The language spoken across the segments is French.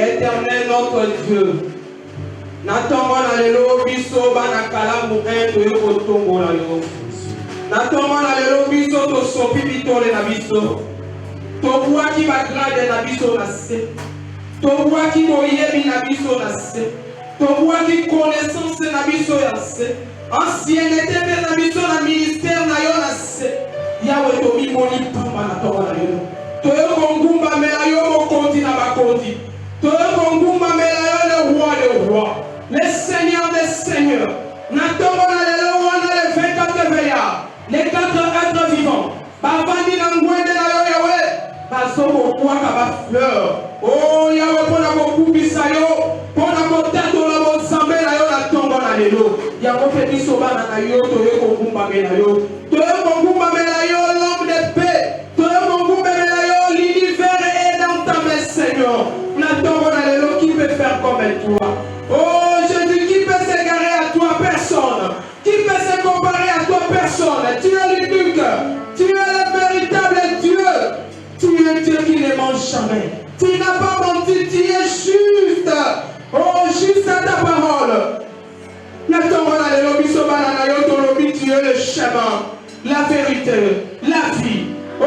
Éternel notre Dieu, natongo na lelo biso bana kalamu endo yokotongo na yo. Natongo na lelo biso to sopi bitole na biso. To waki bagrade na biso na se. To waki moyebi na biso na se. To waki connaissance na biso ya se. Ancienneté na biso na ministère na yo na se. Yawe to mimoni pamba na tongo na yo. To yo kongumba mela yo mokonzi na bakonzi. To yo kongumba mela yo le roi des rois. Le Seigneur des seigneurs. Natongo na lelo wana le 24 veillards. Les 4 êtres vivants. Bavandi na ngwende na yo Yawe. Bazomo kwaka ba fleur. Oh Yawe pona kokubisa yo. Pona kotato la bozambe na yo na tongo na lelo. Yango pe biso bana na yo to yo kongumba mela yo. To yo kongumba mela yo l'homme de paix. To yo kongumba mela yo l'univers est dans ta main Seigneur. Natongo na lelo qui peut faire comme toi. Oh Jésus, qui peut s'égarer à toi? Personne. Qui peut se comparer à toi? Personne. Tu es l'unique. Tu es le véritable Dieu. Tu es Dieu qui ne ment jamais. Tu n'as pas menti. Tu es juste. Oh, juste à ta parole. Tu es le chemin, la vérité, la vie. Oh,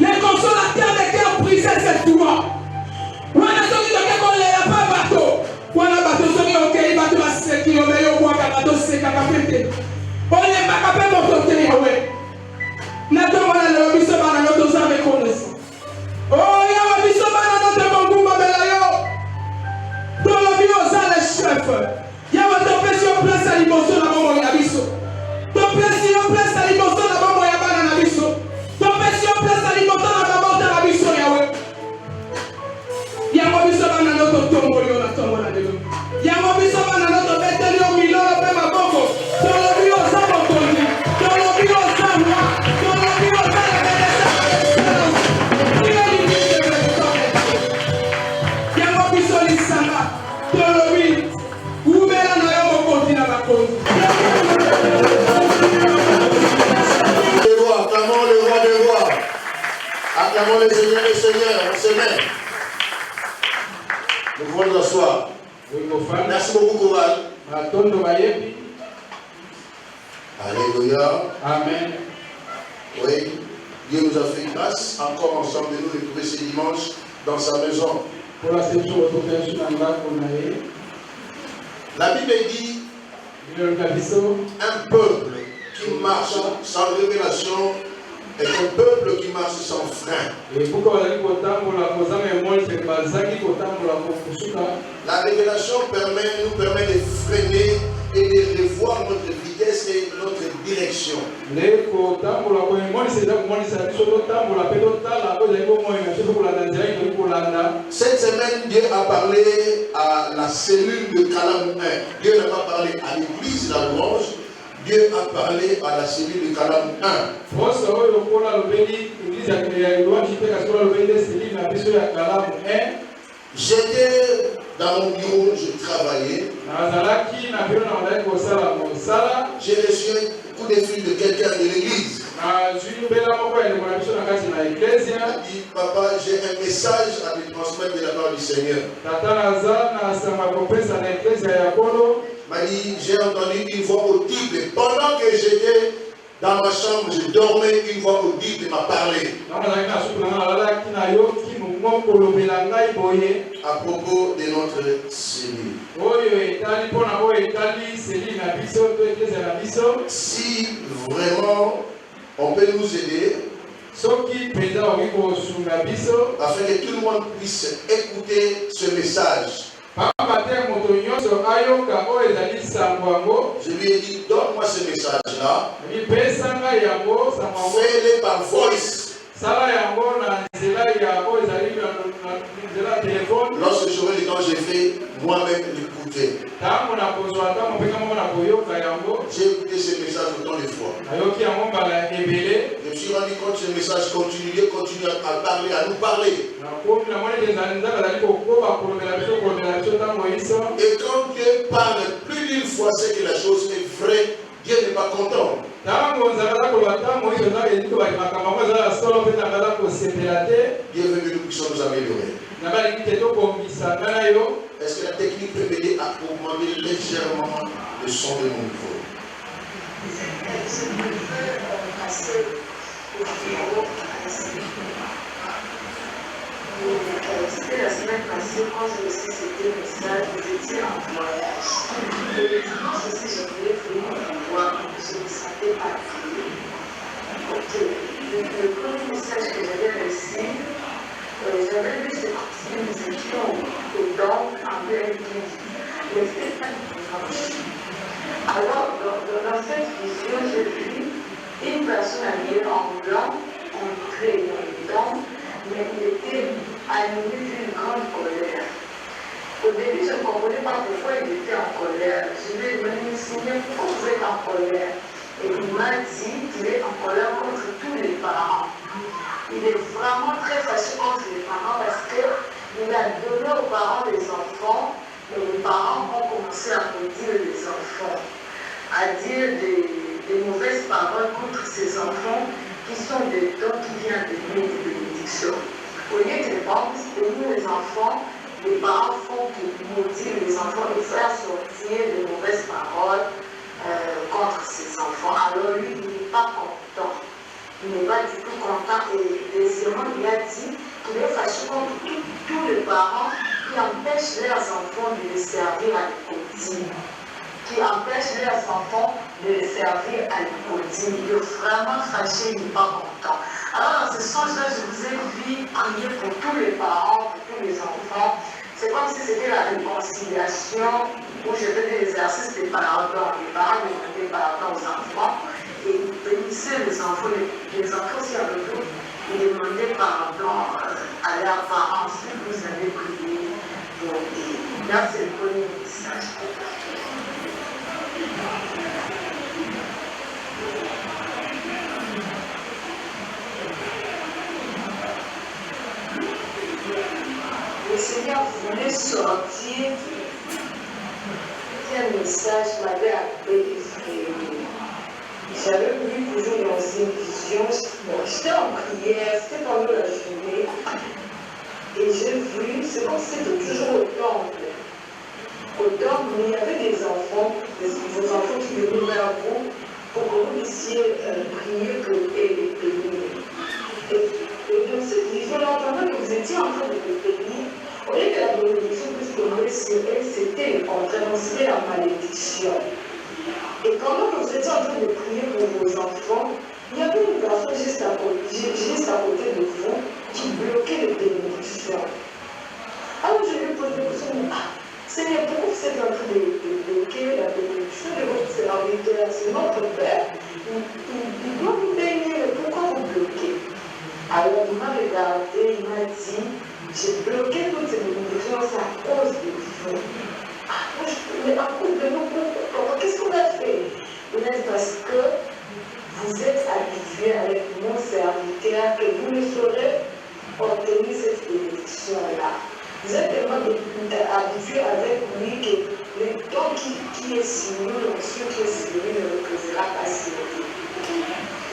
Le consolateur des cœurs brisés, c'est Amen. Nous pouvons nous asseoir. Merci beaucoup, Koval. Alléluia. Amen. Oui, Dieu nous a fait grâce encore ensemble de nous retrouver ce dimanche dans sa maison. La Bible dit un peuple qui marche sans révélation est un peuple qui marche sans frein. La révélation nous permet de freiner et de revoir notre vitesse et notre direction. Cette semaine, Dieu a parlé à la cellule de Calam 1. Dieu n'a pas parlé à l'église de la louange. Dieu a parlé à la cellule de Calam 1. J'étais dans mon bureau, je travaillais. J'ai reçu un coup de fil de quelqu'un de l'église. Il a dit, papa, j'ai un message à te transmettre de la part du Seigneur. Il m'a dit, j'ai entendu une voix audible. Pendant que j'étais dans ma chambre, je dormais, une voix audible m'a parlé. À propos de notre cellule. Si vraiment on peut nous aider afin que tout le monde puisse écouter ce message. Je lui ai dit, donne-moi ce message-là. Fais-le par voice. Lorsque j'aurai le temps, j'ai fait moi-même l'écouter. J'ai écouté ce message autant de fois. Je me suis rendu compte que ce message continue à parler, à nous parler. Et quand Dieu parle plus d'une fois, c'est que la chose est vraie. Dieu n'est pas content. Dieu veut que nous puissions nous améliorer. Est-ce que la technique peut m'aider à augmenter légèrement le son de mon micro? C'était la semaine passée, quand j'ai reçu ce message, j'étais en voyage. Et le dimanche aussi, je voulais venir vous voir, je ne me sentais pas prier. Ok, le premier message que j'avais reçu, j'avais vu ce que nous étions au don en pleine vie. Mais c'était pas du dimanche. Alors, dans cette vision, j'ai vu une personne habillée en blanc, entrée dans le don, mais il était animé d'une grande colère. Au début, je ne comprenais pas pourquoi il était en colère. Je lui ai demandé, Seigneur, pourquoi vous êtes en colère? Et il m'a dit qu'il est en colère contre tous les parents. Il est vraiment très fâché contre les parents parce qu'il a donné aux parents des enfants, et les parents ont commencé à maudire les enfants, à dire des mauvaises paroles contre ces enfants qui sont des dons qui viennent de Dieu, des bénédictions. Au lieu de bénir les enfants, les parents font pour maudire les enfants et faire sortir de mauvaises paroles contre ces enfants. Alors lui, il n'est pas content. Il n'est pas du tout content. Et deuxièmement, il a dit qu'il est fâché contre tous les parents qui empêchent leurs enfants de les servir à l'école, qui empêchent leurs enfants de les servir à l'école. Il est vraiment fâché, il n'est pas content. Alors dans ce sens-là, je vous ai vu prier pour tous les parents, pour tous les enfants. C'est comme si c'était la réconciliation où je faisais l'exercice des pardons. Les parents demandaient pardon aux enfants et ils bénissaient les enfants. Les enfants aussi avec eux, ils demandaient pardon à leurs parents. Si vous avez prié pour eux. Là, c'est le premier message. Le Seigneur voulait sortir. Un message m'avait appelé. J'avais vu toujours dans une vision. Bon, j'étais en prière, c'était pendant la journée. Et j'ai vu, c'est comme si c'était toujours au temple. Au temple, il y avait des enfants qui venaient vers vous pour que vous puissiez prier et les bénir. Et dans cette vision-là, pendant que vous étiez en train de les bénir, au lieu que la bénédiction puisse tomber sur elles, c'était le contraire, c'était la malédiction. Et pendant que vous étiez en train de prier pour vos enfants, il y avait une personne juste à côté de vous qui bloquait les bénédictions. Alors je lui pose la question, Seigneur, pourquoi vous êtes en train de bloquer la bénédiction de votre serviteur? C'est notre Père. Il doit vous bénir, mais pourquoi vous bloquez? Alors il m'a regardé, il m'a dit, j'ai bloqué toutes ces bénédictions, c'est à cause de vous. Mais à cause de nous, pourquoi? Qu'est-ce qu'on a fait? Il a dit parce que vous êtes habitués avec mon serviteur que vous ne saurez obtenir cette bénédiction-là. Vous êtes tellement habitués avec lui que le temps qui est sur nous, l'onction qui est sur lui ne reposera pas sur lui.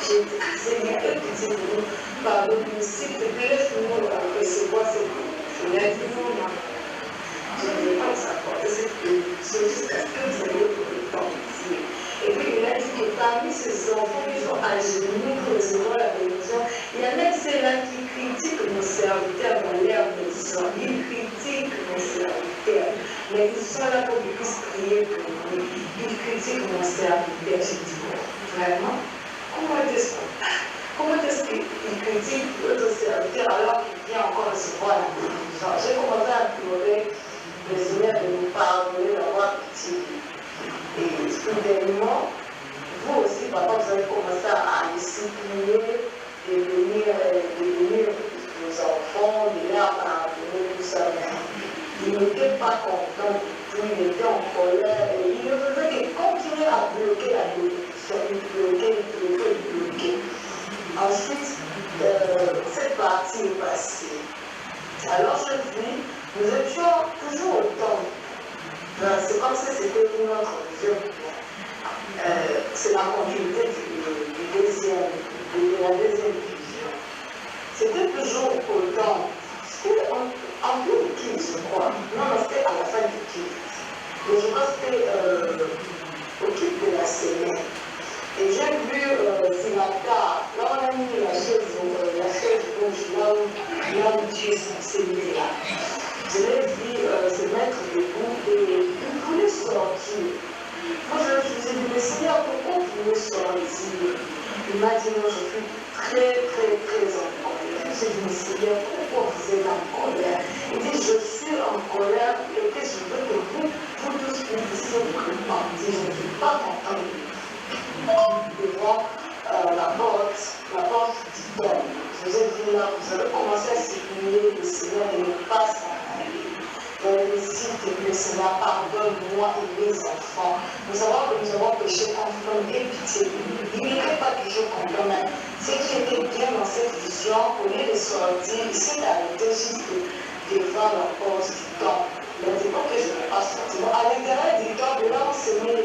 J'ai dit, Seigneur, aie pitié de nous, pardonne-nous, s'il te plaît, laisse-nous recevoir cette bénédiction. Il a dit non, non. Je ne vais pas vous apporter cette bénédiction jusqu'à ce que vous ayez pour le temps ici. Et puis il a dit que parmi ces enfants qui sont agenouillés pour recevoir la bénédiction, il y a même ceux-là qui critiquent nos serviteurs dans leur maison. Ils critiquent nos serviteurs, mais ils sont là pour qu'ils puissent prier pour nous. Ils critiquent nos serviteurs. J'ai dit, vraiment, comment est-ce qu'ils critiquent notre serviteur alors qu'il vient encore recevoir la bénédiction? J'ai commencé à pleurer, le Seigneur de nous pardonner, d'avoir pitié. Et soudainement, vous aussi, papa, vous avez commencé à discipliner, de venir vos enfants, de leur pardonner, tout ça. Il n'était pas content du tout, il était en colère et il ne faisait que continuer à bloquer la bénédiction. Il bloquait. Ensuite, cette partie est passée. Alors je dis, nous étions toujours au temple. C'est comme si c'était une autre vision. C'est la continuité de la deuxième vision. C'était toujours au temple. C'était en plus du culte, je crois. Non, c'était à la fin du culte. Mais je crois que c'était au culte de la semaine. Et j'ai vu Sinatra, là on a mis la chaise rouge, là où Dieu s'est mis là. Je l'ai vu se mettre debout et il voulait sortir. Moi je me suis dit, mais Seigneur, pourquoi vous voulez sortir? Il m'a dit, non, je suis très en colère. J'ai dit, mais Seigneur, pourquoi vous êtes en colère? Il dit, je suis en colère et que je veux que vous tous puissiez vous repentir. Je ne suis pas content de vous. Devant la porte du temple. Je vous ai dit là, vous avez commencé à supplier le Seigneur de ne pas s'en aller. Vous avez dit, s'il te plaît, Seigneur, pardonne-moi et mes enfants. Nous savons que nous avons péché contre l'homme et pitié. Il n'était pas toujours contre l'homme. Ce qui était bien dans cette vision, au lieu de sortir, il s'est arrêté juste devant la porte du temple. Il a dit, ok, je ne vais pas sortir. À l'intérieur du temple, là, on s'est mis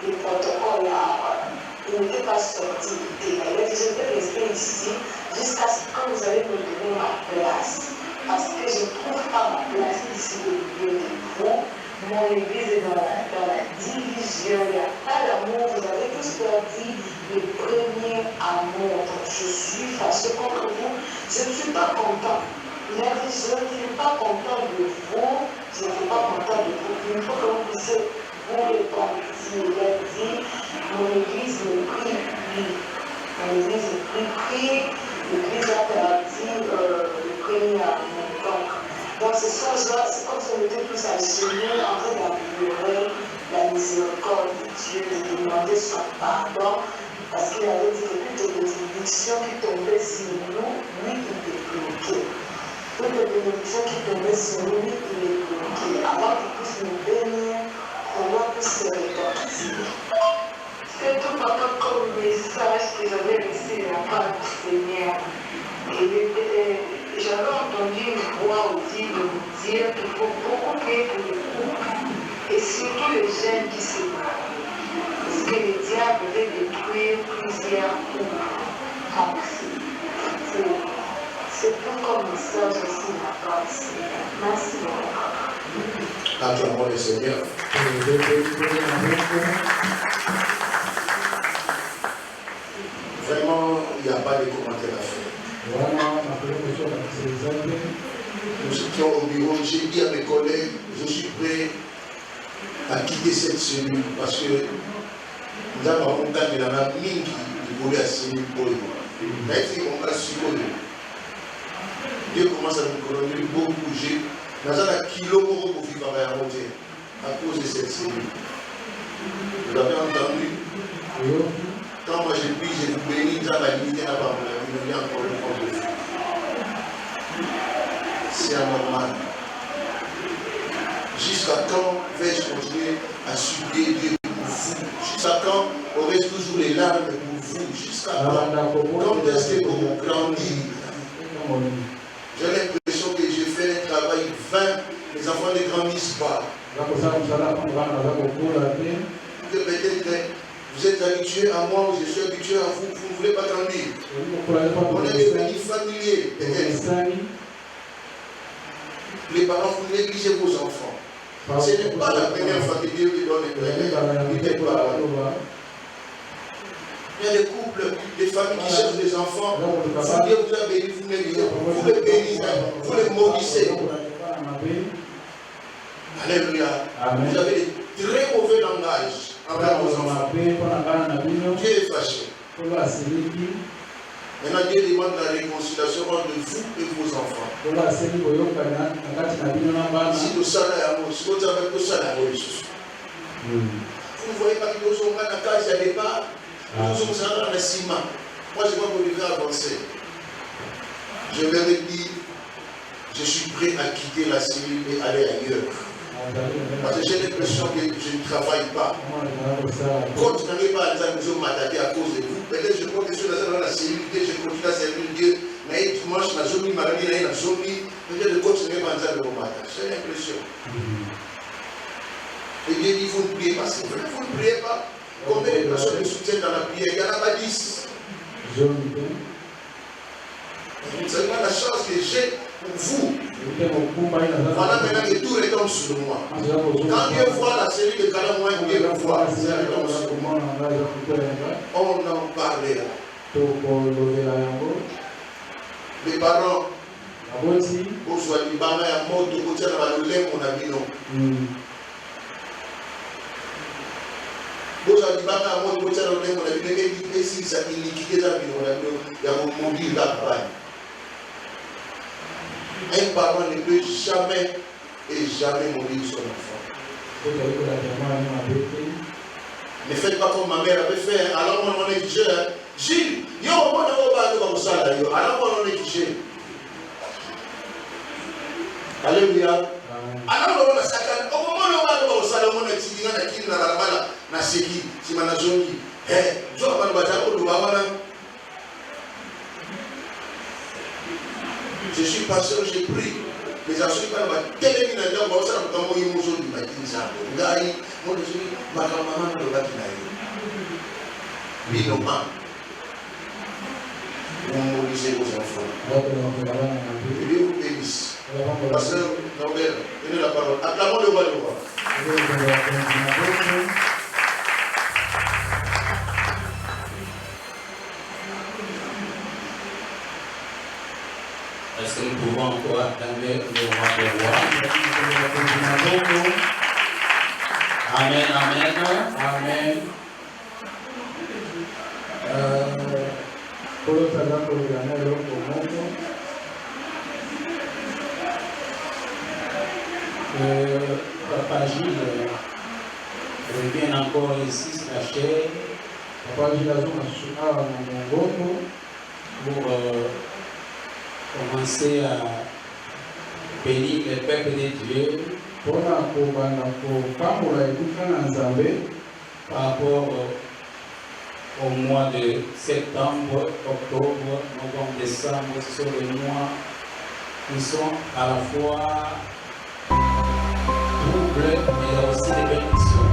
le protocole là. Il n'était pas sorti du terrain. Il a dit, je vais rester ici jusqu'à ce que vous allez me donner ma place. Parce que je ne trouve pas ma place ici au milieu de vous. Mon église est dans la division. Il n'y a pas d'amour. Vous avez tous perdu le premier amour. Donc je suis fâché contre vous. Je ne suis pas content. Il a dit, je ne suis pas content de vous. Je ne suis pas content de vous. Il faut que vous puissiez vous répondre. Il a dit, mon église ne prie plus. Mon église ne prie. L'église a perdu le premier amour. Donc ce soir, c'est comme si on était tous à genoux en train d'implorer la miséricorde de Dieu, de demander son pardon, parce qu'il avait dit que toutes les bénédictions qui tombaient sur nous, lui, il les bloquait. Toutes les bénédictions qui tombaient sur nous, lui, il les bloquait. Avant qu'il puisse nous bénir, comment puisse se repentir. C'est tout encore comme message que j'avais reçu de la part du Seigneur. Et j'avais entendu une voix aussi de vous dire qu'il faut beaucoup prier pour les couples et surtout les jeunes qui se marient. Parce que le diable veut détruire plusieurs couples. Donc, C'est pour commencer aussi la base. Merci beaucoup. Acclamons le Seigneur. Vraiment, il n'y a pas de commentaires à faire. Nous étions au bureau, j'ai dit à mes collègues, je suis prêt à quitter cette cellule parce que nous avons un temps de la mine qui voulait à cellule pour nous. Mais si on va supposer, Dieu commence à nous coloniser, beaucoup bouger. Nous avons un kilo pour vivre à monter à cause de cette cellule. Vous l'avez entendu? Quand moi je prie, je vous bénis, nous avons limité la parole, nous avons encore le compte de fou. C'est anormal. Jusqu'à quand vais-je continuer à supplier Dieu pour vous? Jusqu'à quand aurais-je toujours les larmes pour vous? Jusqu'à quand? Quand est-ce que vous grandissez? J'ai l'impression que je fais un travail vain, les enfants ne grandissent pas. Que peut-être vous êtes habitués à moi, ou je suis habitué à vous, vous ne voulez pas grandir. On est devenus familiers, peut-être. Les parents, vous négligez vos enfants. Ce n'est pas la première fois que Dieu lui donne les parents. Il y a des couples, des familles qui cherchent des enfants. Vous, Dieu vous a béni, vous négligez. Vous les bénissez, vous les maudissez. Alléluia. Vous avez des très mauvais langages envers vos enfants. Dieu est fâché. Maintenant, Dieu demande la réconciliation entre vous et vos enfants. Si tout ça là, si vous avez tout ça là, vous ne voyez pas que nous sommes dans la case à départ, nous sommes dans le ciment. Moi, je ne vais pas vous avancer. Je vais me dire, je suis prêt à quitter la cellule et aller ailleurs. Parce que j'ai l'impression que je ne travaille pas. Quand je n'arrive pas à m'attaquer à cause de vous, peut-être je crois que je suis dans la cellule, je continue à servir Dieu. Mais dimanche, je suis dans la zone, peut-être je continue à m'attaquer. J'ai l'impression. Et Dieu dit, vous ne priez pas, c'est vrai, vous ne priez pas. Combien de personnes me soutiennent dans la prière? Il n'y en a pas 10. C'est pas la chance que j'ai pour vous. Voilà maintenant que tout retombe sur moi. Quand Dieu voit la série de Calamouin, Dieu le voit, ça retombe sur moi. On en parlera. Les parents, pour soit du bama ya moto, pour tirer dans le lait, mon ami, non. Pour soit du bama ya moto, pour tirer dans le lait, mon ami, mais si ça iniquité, ça il y a mon mobile là-bas. Un parent ne peut jamais et jamais mourir son enfant. Ne faites pas comme ma mère avait fait. Alors on est qui Gilles, yo, on va comme ça. Alors on est qui Alléluia. Alors on a sacré. Au moment où on va comme ça, on est qui dans la kine na balabala na seki, si manazongi. Jo ba ba ko ba je suis pasteur, j'ai pris. Les assurés par la télé, ils n'ont pas ça, comme ils m'ont dit, ils m'ont dit, moi je suis ma maman de la Kinaï. Binomant. Vous maudissez vos enfants. Et Dieu vous bénisse. Pasteur Norbert, donnez la parole. Acclamons le roi du roi. Est-ce que nous pouvons encore acclamer le roi des rois? Amen, amen, amen. Papa Gilles revient encore ici sur la chair pour commencer à bénir le peuple de Dieu par rapport au mois de septembre, octobre, novembre, décembre. Ce sont les mois qui sont à la fois troubles mais aussi des bénédictions.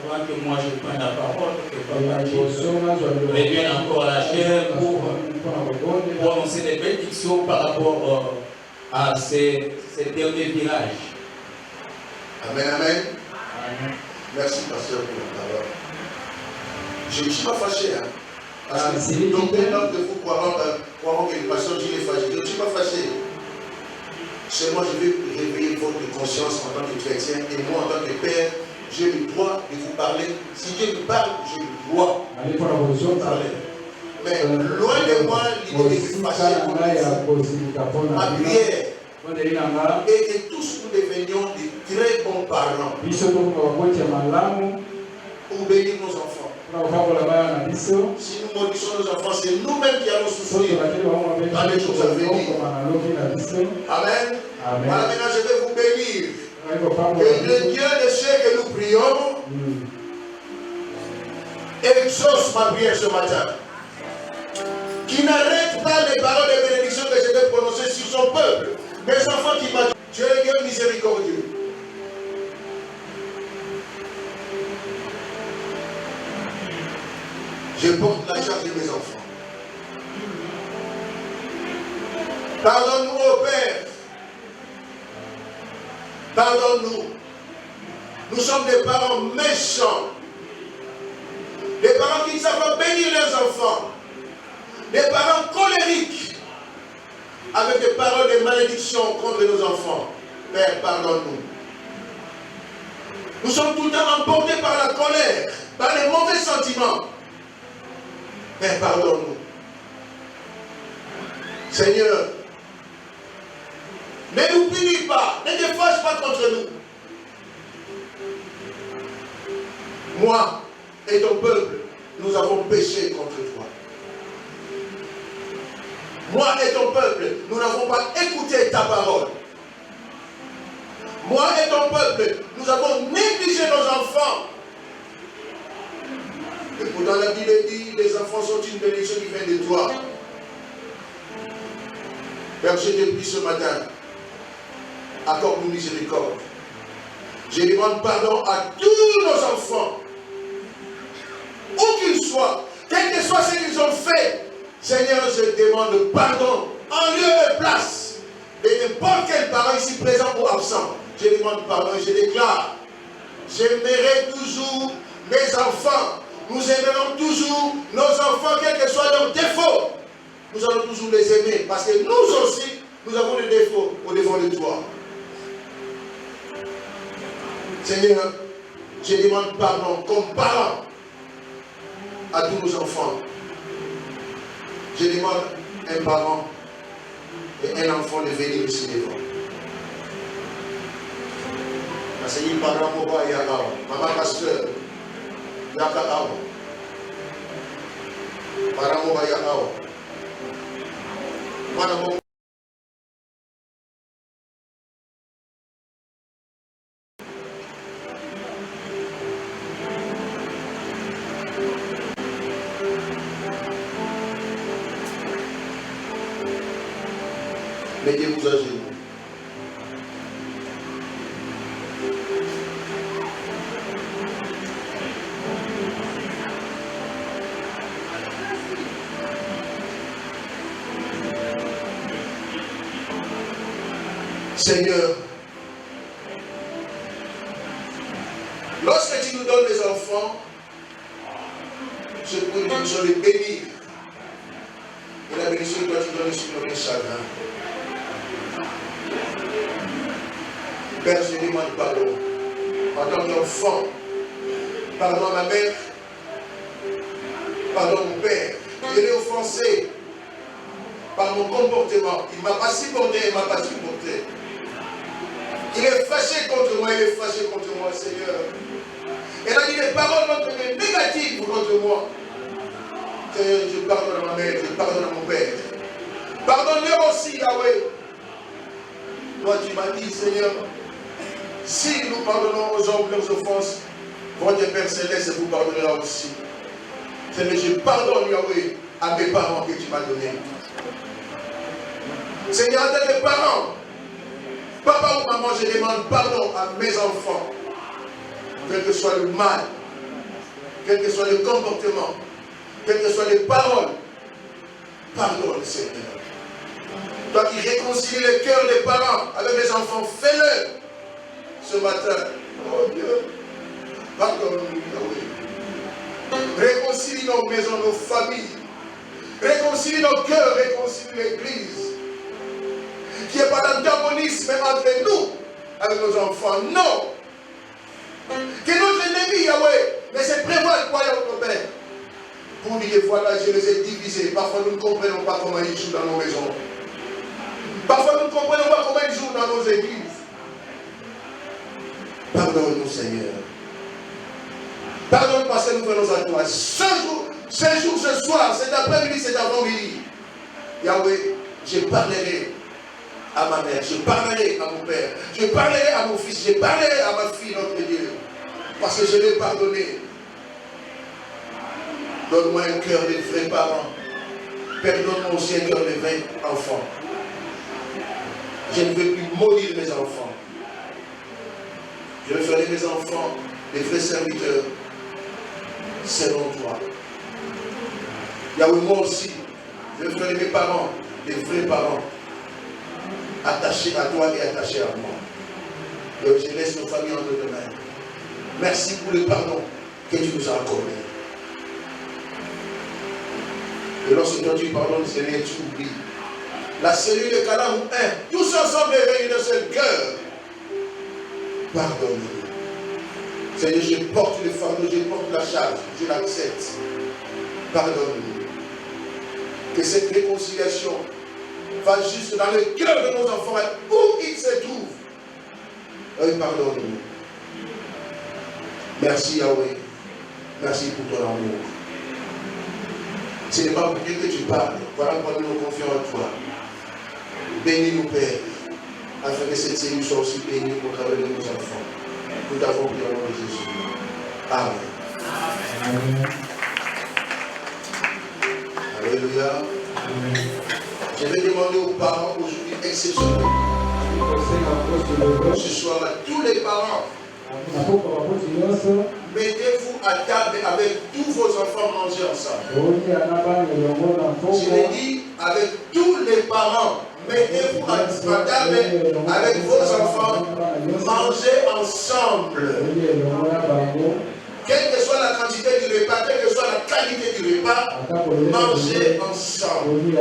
Avant avant que moi je prenne la parole, que Papa revienne encore à la chair pour prononcer des bénédictions par rapport à ces derniers virages. Amen, amen. Merci, pasteur, pour la parole. Je ne suis pas fâché, hein. Parce que donc, l'un de vous croiront que le pasteur Gilles est fâché. Je ne suis pas fâché. Seulement, je vais réveiller votre conscience en tant que chrétien et moi, en tant que père, j'ai le droit de vous parler. Si Dieu me parle, j'ai le droit de vous parler. Mais loin de moi l'idée de me fâcher pour ma prière et que tous nous devenions de très bons parents pour bénir nos enfants. Si nous maudissons nos enfants, c'est nous-mêmes qui allons souffrir dans les jours à venir. Amen. Voilà, maintenant je vais vous bénir. Que le Dieu de ceux que nous prions exauce ma prière ce matin. Qui n'arrête pas les paroles de bénédiction que je vais prononcer sur son peuple. Mes enfants qui m'attendent. Dieu est Dieu miséricordieux. Je porte la charge de mes enfants. Pardonne-nous, ô Père. Pardonne-nous. Nous sommes des parents méchants. Des parents qui ne savent pas bénir leurs enfants. Des parents colériques. Avec des paroles de malédiction contre nos enfants. Père, pardonne-nous. Nous sommes tout le temps emportés par la colère, par les mauvais sentiments. Père, pardonne-nous. Seigneur, ne nous punis pas, ne te fâche pas contre nous. Moi et ton peuple, nous avons péché contre toi. Moi et ton peuple, nous n'avons pas écouté ta parole. Moi et ton peuple, nous avons négligé nos enfants. Et pourtant la Bible dit, les enfants sont une bénédiction qui vient de toi. Père, je te prie ce matin, accorde-nous miséricorde. Je demande pardon à tous nos enfants, où qu'ils soient, quel que soit ce qu'ils ont fait. Seigneur, je demande pardon en lieu et place de n'importe quel parent ici présent ou absent. Je demande pardon et je déclare, j'aimerai toujours mes enfants. Nous aimerons toujours nos enfants, quels que soient leurs défauts. Nous allons toujours les aimer parce que nous aussi, nous avons des défauts au devant de toi. Seigneur, je demande pardon comme parent à tous nos enfants. Je demande un parent et un enfant de venir ici devant. Parce qu'il parle à moi, il y a maman pasteur, il y a Kao. Parle à moi, il y a Kao. Mettez-vous à genoux. Seigneur, lorsque tu nous donnes les enfants, je prie que tu sois les bénis. Et la bénédiction que toi tu donnes sur nos chagrins. Père, je demande pardon. En tant qu'enfant, pardon à ma mère, pardon à mon père. Je l'ai offensé par mon comportement. Il ne m'a pas supporté, il ne m'a pas supporté. Il est fâché contre moi, il est fâché contre moi, Seigneur. Elle a dit des paroles négatives contre moi. Seigneur, je pardonne à ma mère, je pardonne à mon père. Pardonne-leur aussi, Yahweh. Toi, tu m'as dit, Seigneur, si nous pardonnons aux hommes leurs offenses, votre Père Céleste vous pardonnera aussi. Seigneur, je pardonne, Yahweh, à mes parents que tu m'as donnés. Seigneur, à tes parents, papa ou maman, je demande pardon à mes enfants, quel que soit le mal quel que soit le comportement, quelles que soient les paroles, pardonne, Seigneur. Toi qui réconcilies le cœur des parents avec les enfants, fais-le ce matin. Oh Dieu, pardonne-nous, Yahweh. Réconcilie nos maisons, nos familles. Réconcilie nos cœurs, réconcilie l'Église. Qu'il n'y ait pas d'antagonisme entre nous avec nos enfants. Non. Que notre ennemi, Yahweh, ne se prévoit pas, Yahweh, Père. Pour dire que voilà, je les ai divisés. Parfois, nous ne comprenons pas comment ils jouent dans nos maisons. Parfois, nous ne comprenons pas comment ils jouent dans nos églises. Pardonne-nous, Seigneur. Pardonne parce que nous venons à toi. Ce jour, ce soir, cet après-midi, cet avant-midi. Yahweh, je parlerai à ma mère, je parlerai à mon père, je parlerai à mon fils, je parlerai à ma fille, notre Dieu. Parce que je l'ai pardonné. Donne-moi un cœur de vrais parents. Père, donne-moi aussi un cœur de vrais enfants. Je ne veux plus maudire mes enfants. Je veux faire de mes enfants des vrais serviteurs selon toi. Yahweh, moi aussi, je veux faire de mes parents des vrais parents attachés à toi et attachés à moi. Donc je laisse nos familles entre tes mains. Merci pour le pardon que tu nous as accordé. Et lorsque toi tu pardonnes, Seigneur, tu oublies. La cellule de Canaan 1, tous ensemble réunis d'un seul cœur. Pardonne-nous. Seigneur, je porte le fardeau, je porte la charge, je l'accepte. Pardonne-nous. Que cette réconciliation va juste dans le cœur de nos enfants, où ils se trouvent. Pardonne-nous. Merci Yahweh. Merci pour ton amour. Ce n'est pas pour Dieu que tu parles. Voilà pourquoi nous nous confions en toi. Bénis-nous, Père, afin que cette cellule soit aussi bénie au travers de nos enfants. Nous t'avons prié au nom de Jésus. Amen. Amen. Alléluia. Amen. Je vais demander aux parents aujourd'hui exceptionnels. Ce soir à tous les parents. Mettez-vous à table avec tous vos enfants manger ensemble. Je l'ai dit avec tous les parents. Mettez-vous à table avec vos enfants. Mangez ensemble. Quelle que soit la quantité du repas, quelle que soit la qualité du repas, mangez ensemble.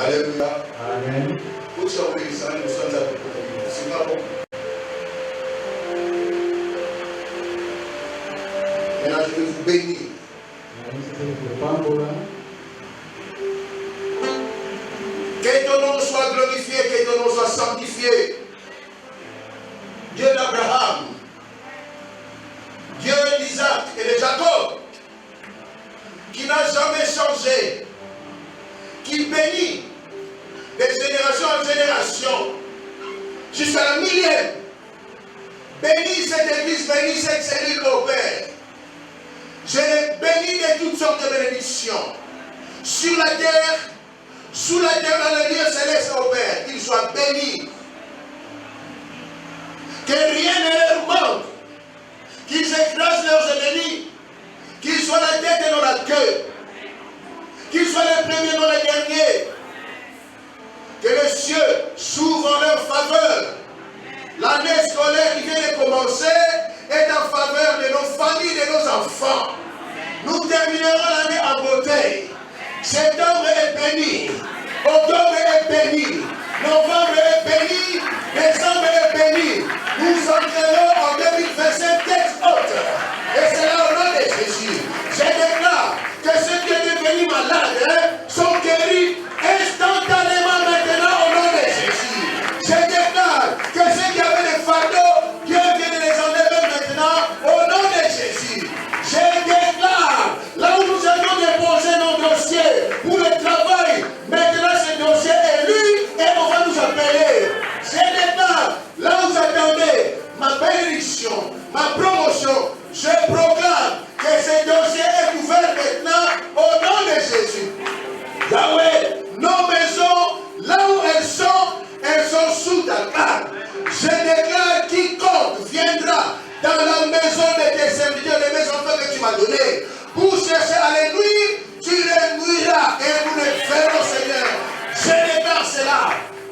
Alléluia. Amen. Vous êtes obéissants, nous sommes à peu près. C'est pas bon. Maintenant, je vais vous bénir. Que ton nom soit glorifié, que ton nom soit sanctifié. Dieu d'Abraham, Dieu d'Isaac et de Jacob, qui n'a jamais changé, qui bénit de génération en génération, jusqu'à la millième. Bénis cette église, bénis cette cellule au Père. Je les bénis de toutes sortes de bénédictions. Sur la terre, sous la terre, dans le lieu céleste au Père, qu'ils soient bénis. Que rien ne leur manque. Qu'ils écrasent leurs ennemis. Qu'ils soient la tête et non la queue. Qu'ils soient les premiers et non les derniers. Que les cieux s'ouvrent en leur faveur. L'année scolaire qui vient de commencer est en faveur de nos familles et de nos enfants. Nous terminerons l'année en beauté. Septembre est béni. Octobre est béni. Novembre est béni. Décembre est béni. Nous entrerons en 2025 tête haute. Et c'est là au nom de Jésus. Je déclare que ceux qui étaient devenus malades sont guéris instantanément maintenant au nom de Jésus. Je déclare que ceux qui avaient des fardeaux, Dieu vient de les enlever maintenant au nom de Jésus. Je déclare, là où nous avions déposé nos dossiers pour le travail, maintenant ce dossier est lu et on va nous appeler. Je déclare, là où j'attendais ma bénédiction, ma promotion, je proclame que ce dossier est ouvert maintenant au nom de Jésus. parler, pour chercher à les nuire, tu les nuiras et nous les verrons, Seigneur. Je déclare cela.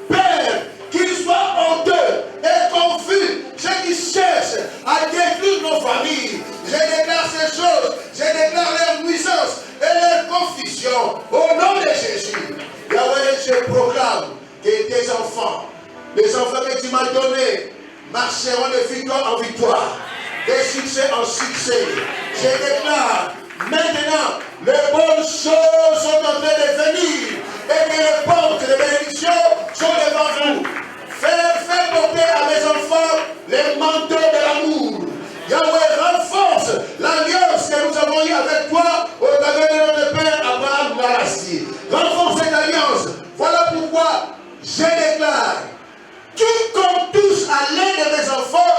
Père, qu'ils soient honteux et confus, ceux qui cherchent à détruire nos familles. Je déclare ces choses, je déclare leur nuisance et leur confusion au nom de Jésus. Yahweh, je proclame que tes enfants, les enfants que tu m'as donnés, marcheront de victoire en victoire, de succès en succès. Je déclare maintenant, les bonnes choses sont en train de venir et que les portes de bénédiction sont devant vous. Fais porter à mes enfants les manteaux de l'amour. Yahweh, renforce l'alliance que nous avons eue avec toi au travers de notre Père Abraham Narassi. Renforce cette alliance. Voilà pourquoi je déclare, quiconque touche à l'un de mes enfants,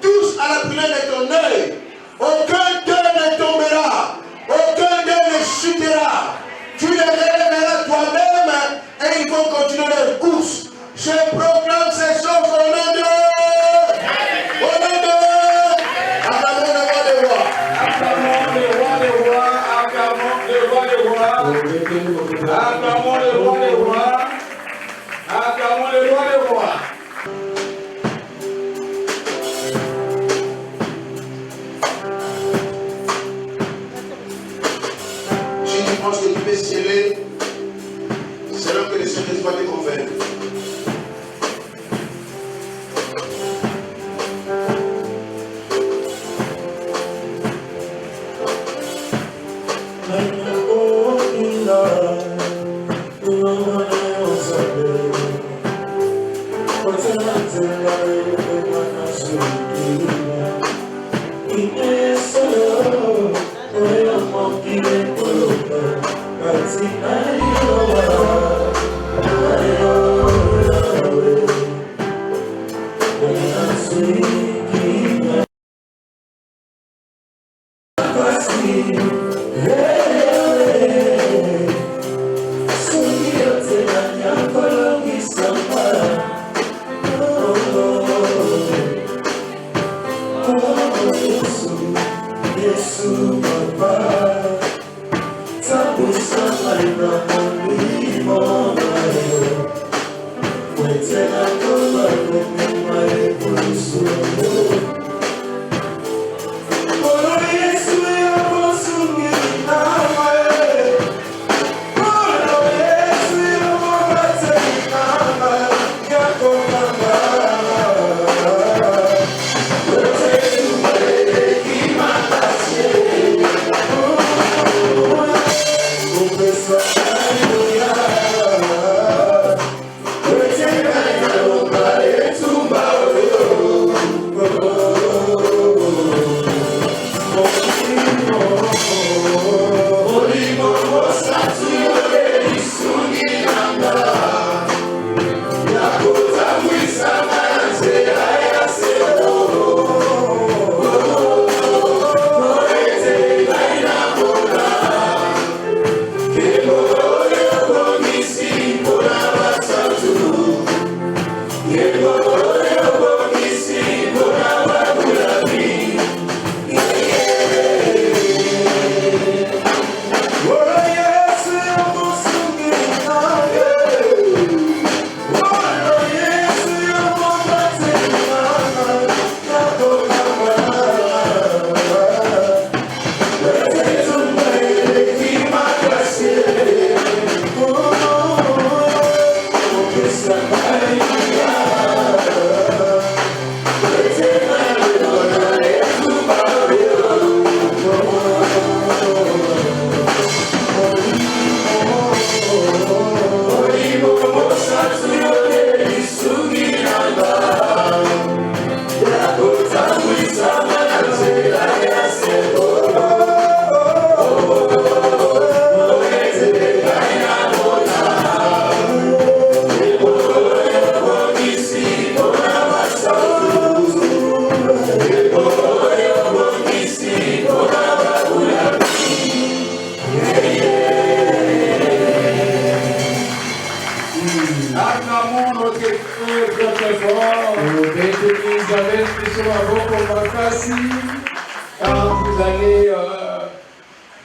touche à la prunelle de ton œil. Aucun d'eux ne tombera, aucun d'eux ne chutera. Tu les relèveras toi-même et ils vont continuer leur course. Je proclame ces choses au nom de... Au nom de... Acclamons le roi des rois. Acclamons le roi des rois. Acclamons le roi des rois. Acclamons le roi des rois. Acclamons le roi des rois. Si tu penses que tu peux sceller, c'est là que le Saint-Esprit va te convaincre. Oh,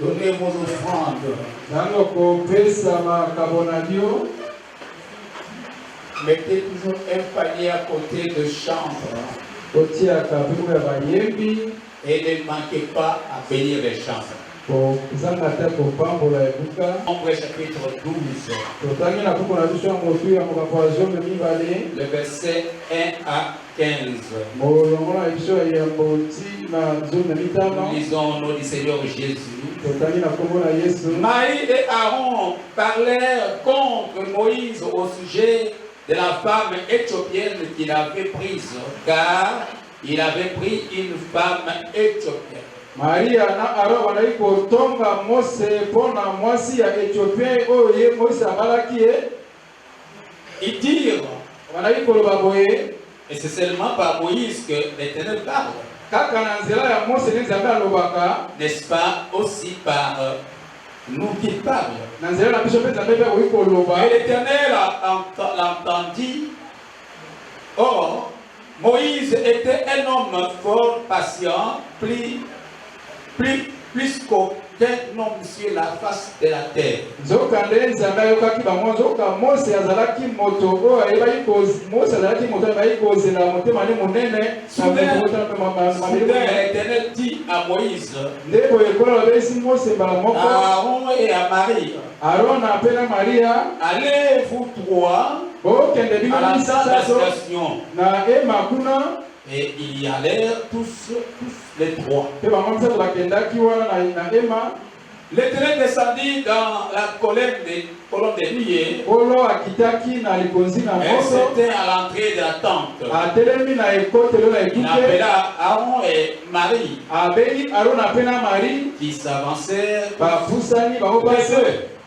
donnez vos offrandes. Ntango kopesa makabo na Dio, Mettez toujours un panier à côté de chambre kotiaka mpe ya bayembi et ne manquez pas à bénir les chambres. kozanga te kopambola ebuka. Nombre chapitre 12, Totangi na buku na biso ya motu ya mokambo ya zomi mibale le verset 1 à 15. molongo na biso ya mboti na zomi na mitano. Nous lisons au nom du Seigneur Jésus. Totangi na kombo na Yesu. Marie et Aaron parlèrent contre Moïse au sujet de la femme éthiopienne qu'il avait prise, car il avait pris une femme éthiopienne. Maria na Aaron banaki kotonga Mose mpona mwasi ya Ethiopien oyo ye Moïse amalaki ye. Ils dirent, Banaki koloba boye et c'est seulement par Moïse que l'Éternel parle, kaka na nzela ya Mose nde Nzambe alobaka, n'est-ce pas aussi par nous qu'il parle. na nzela na biso mpe Nzambe mpe akoki koloba. Et l'Éternel l'entendit. Or, Moïse était un homme fort patient, plus qu'aucun homme sur la face de la terre. Nzoka nde Nzambe ayokaki bango. Nzoka Mose azalaki moto oyo ayebaki Mose azalaki moto ayebaki kozela motema ne monene na Soudain, l'Éternel dit à Moïse, nde boye ekolo alobelisi Mose mbala moko à Aaron et à Marie, Aaron mpe na Maria, allez vous trois bokende bino à la misato station. na ema kuna. Et ils y allèrent tous les trois. Mpe bango misato bakendaki wana na ema. L'Éternel descendit dans la colonne de nuée. Olo akitaki na likonzi na Et moso, c'était à l'entrée de la tente. atelemi na ekotelo na Il ekuke, appela Aaron et Marie abengi Aaron mpe na Marie, qui s'avancèrent bafusani bango basi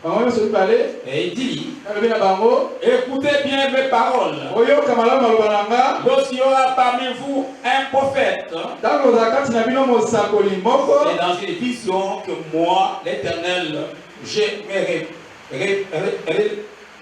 bango nyonso mibale. et il dit, Alobi na bango, écoutez bien mes paroles. oyoka malamu maloba na nga. Lorsqu'il y aura parmi vous un prophète, Ntango ozala kati na bino mosakoli moko, c'est dans une vision que moi, l'Éternel, je me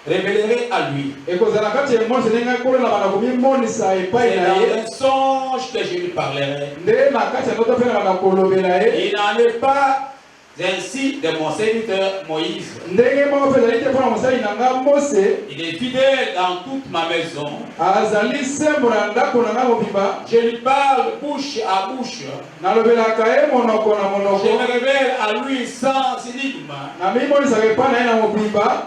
révélerai à lui. ekozala kati ya mose ndenge nkolo na bana komimonisa epai C'est na dans ye, un songe que je lui parlerai. nde na kati ya ndoto mpe na bana kolobela ye. Il n'en est pas ainsi de mon serviteur Moïse. Ndenge moko mpe ezali te mpo na mosali na nga Mose, Il est fidèle dans toute ma maison. azali sembo na ndako na nga mobimba. Je lui parle bouche à bouche. Nalobelaka ye monoko na Je monoko, me révèle à lui sans énigme. na mimonisaka epai na ye na mobimba.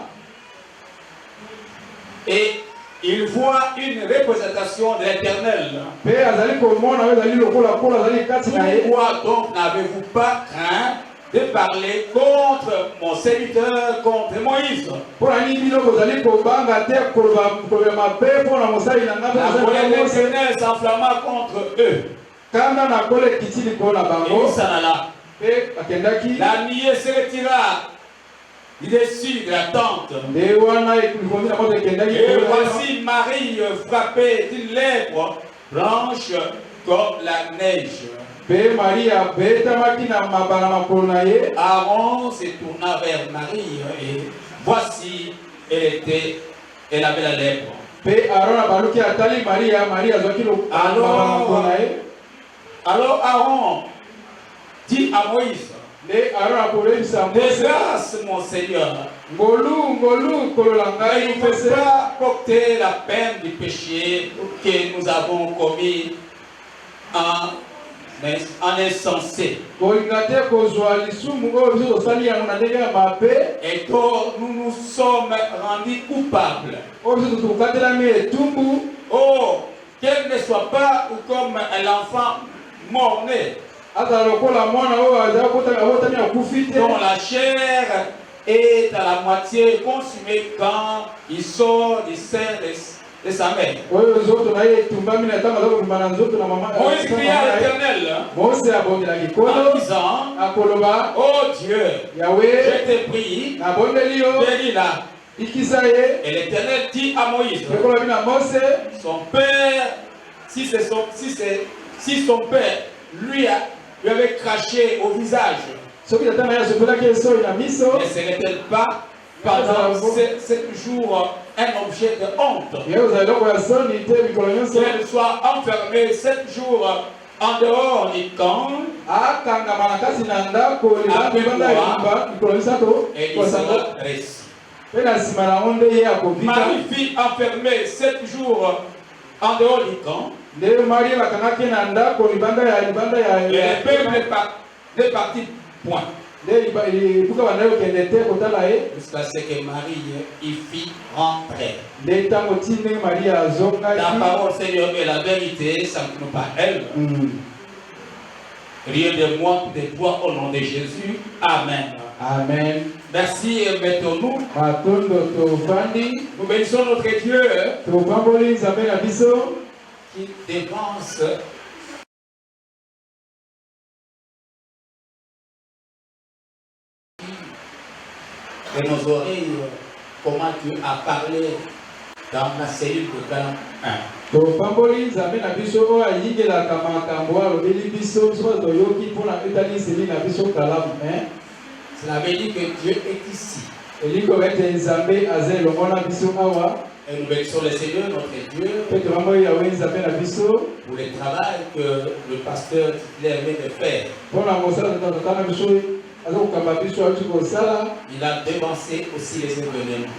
Et il voit une représentation de l'Éternel. Mpe azali komona oyo ezali lokola nkolo azali kati na ye. Pourquoi donc n'avez-vous pas craint de parler contre mon serviteur, contre Moïse? Mpona nini bino bozali kobanga te kolobela mabe mpona mosali na nga mpe La mosali colère na de Mose? l'Éternel s'enflamma contre eux. Kanda na nkolo ekiti likolo na Et bango, il s'en alla. mpe bakendaki. La nuée se retira du dessus de la tente. Nde wana likonzi na moto ekendaki. Et voici Marie frappée d'une lèpre blanche comme la neige. Mpe Maria abetamaki na mabala makolo na ye. Aaron se tourna vers Marie et voici, elle avait la lèpre. Mpe Aaron abaluki atali Maria, Maria azwaki mabala makolo na ye. Alors Aaron dit à Moïse, Nde Aaron akolebisa de Mose, grâce mon Seigneur, ngolu kolola ngai il ne faut pese. pas porter la peine du péché que nous avons commis en insensé. Kolinga te kozwa lisumu oyo biso tosali yango na ndenge ya mabe, Et donc nous nous sommes rendus coupables. oyo biso tokatelami etumbu. Oh, qu'elle ne soit pas comme l'enfant mort-né, Ata lokola mwana oyo azali abotami akufi te, dont la chair est à la moitié consumée quand il sort du sein de sa mère. oyo nzoto na ye etumbami na ntango aza kobima na nzoto na mama. Moïse cria à l'Éternel Mose abondelaki en nkolo disant, akoloba, oh Dieu, Yawe, je te prie, nabondeli yo, bénis-la. ikisa ye. Et l'Éternel dit à Moïse, Ekolobi na Mose, son père, si son père lui avait craché au visage, soki tata na ye asopelaki esoi na miso, ne serait-elle pas pendant 7 jours un objet de honte? ye ozali eloko ya soni te mikolo nyonso. Qu'elle soit enfermée 7 jours en dehors du camp, et il sera récit. Marie fut enfermée 7 jours en dehors du camp. Et le peuple est parti, point. Jusqu'à ce que Marie y fit rentrer. La parole Seigneur est la vérité, ça ne nous pas elle. Rien de moi, de toi au nom de Jésus. Amen. Amen. Merci et mettons-nous. Nous bénissons notre Dieu qui dépense de nos oreilles comment tu as parlé dans la cellule de Calam 1. Cela veut dire que Dieu est ici. Et nous bénissons le Seigneur, notre Dieu, pour le travail que le pasteur titulaire vient de faire. Il a dépensé aussi les événements.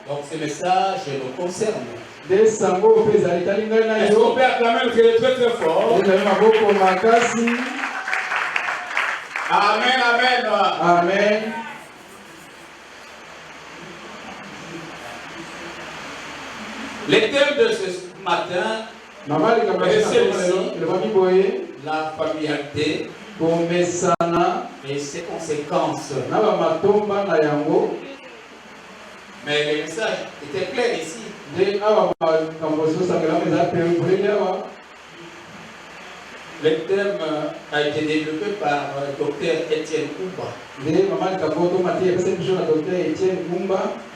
Donc ce message nous concerne. Est-ce qu'on peut acclamer le Dieu très très fort? Amen, amen. Amen. Le thème de ce matin est celle-ci, la familiarité et ses conséquences. Mais le message était clair ici. Le thème a été développé par le docteur Etienne Kumba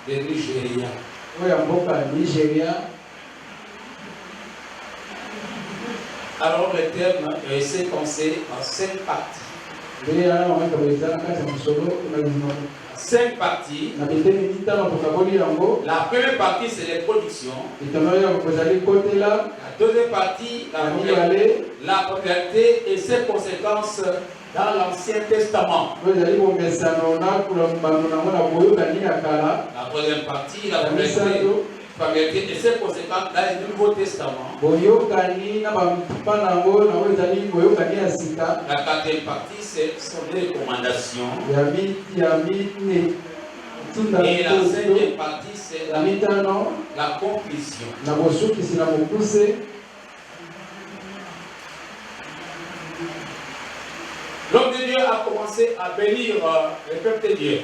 de Nigeria. Alors le thème est séquencé en 5 parties. 5 parties. La première partie c'est les productions. La deuxième partie, la popularité et ses conséquences dans l'Ancien Testament. La troisième partie, la popularité et ses conséquences dans le Nouveau Testament. La quatrième partie, ce sont des recommandations. Et la cinquième partie, c'est la conclusion. L'homme de Dieu a commencé à bénir le peuple de Dieu.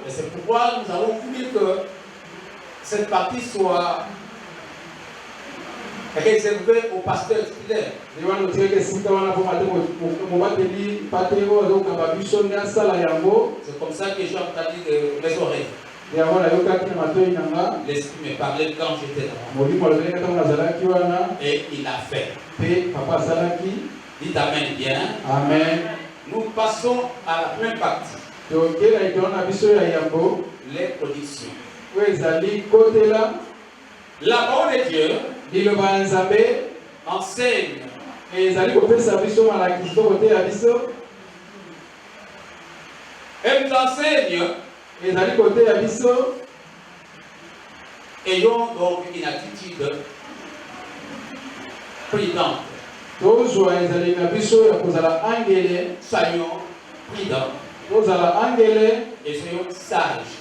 Et c'est pourquoi nous avons voulu que cette partie soit réservée au pasteur titulaire. C'est comme ça que j'ai entendu mes oreilles. L'esprit me parlait quand j'étais là. Et il l'a fait. Dites Amen bien. Amen. Nous passons à la première partie. Les productions. La parole de Dieu enseigne. Elle nous enseigne. Ayons donc une attitude prudente. Soyons prudents et soyons sages.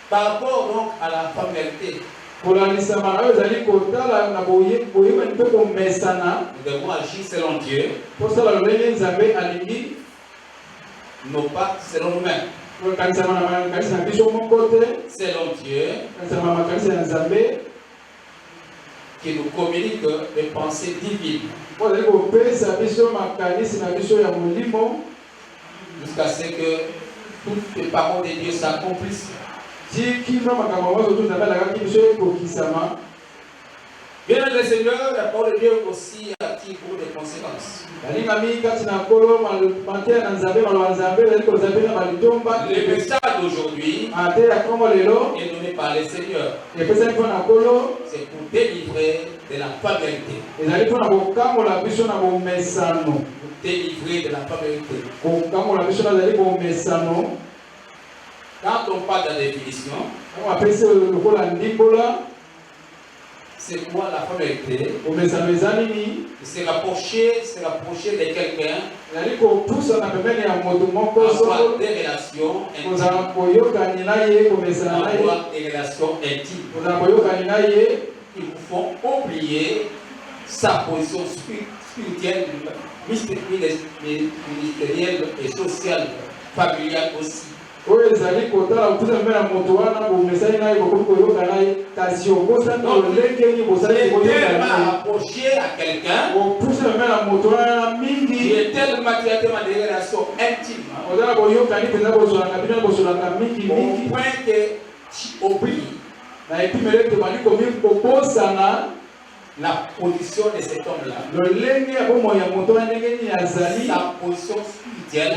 Par rapport donc à la familiarité, nous devons agir selon Dieu, non pas selon nous-mêmes. Selon Dieu, qui nous communique des pensées divines. Jusqu'à ce que toutes les paroles de Dieu s'accomplissent. Bien le Seigneur, la parole de Dieu aussi a-t-il pour des conséquences. Le message d'aujourd'hui est donné par le Seigneur. C'est pour délivrer de la familiarité. Pour délivrer de la familiarité. Quand on parle de la définition, c'est quoi la familiarité? C'est rapprocher de quelqu'un, avoir des relations intimes. Avoir des relations intimes qui vous font oublier sa position spirituelle, ministérielle et sociale, familiale aussi. Approché à quelqu'un qui est tellement des relations intimes au point que tu oublies la position de cet homme-là, sa position spirituelle,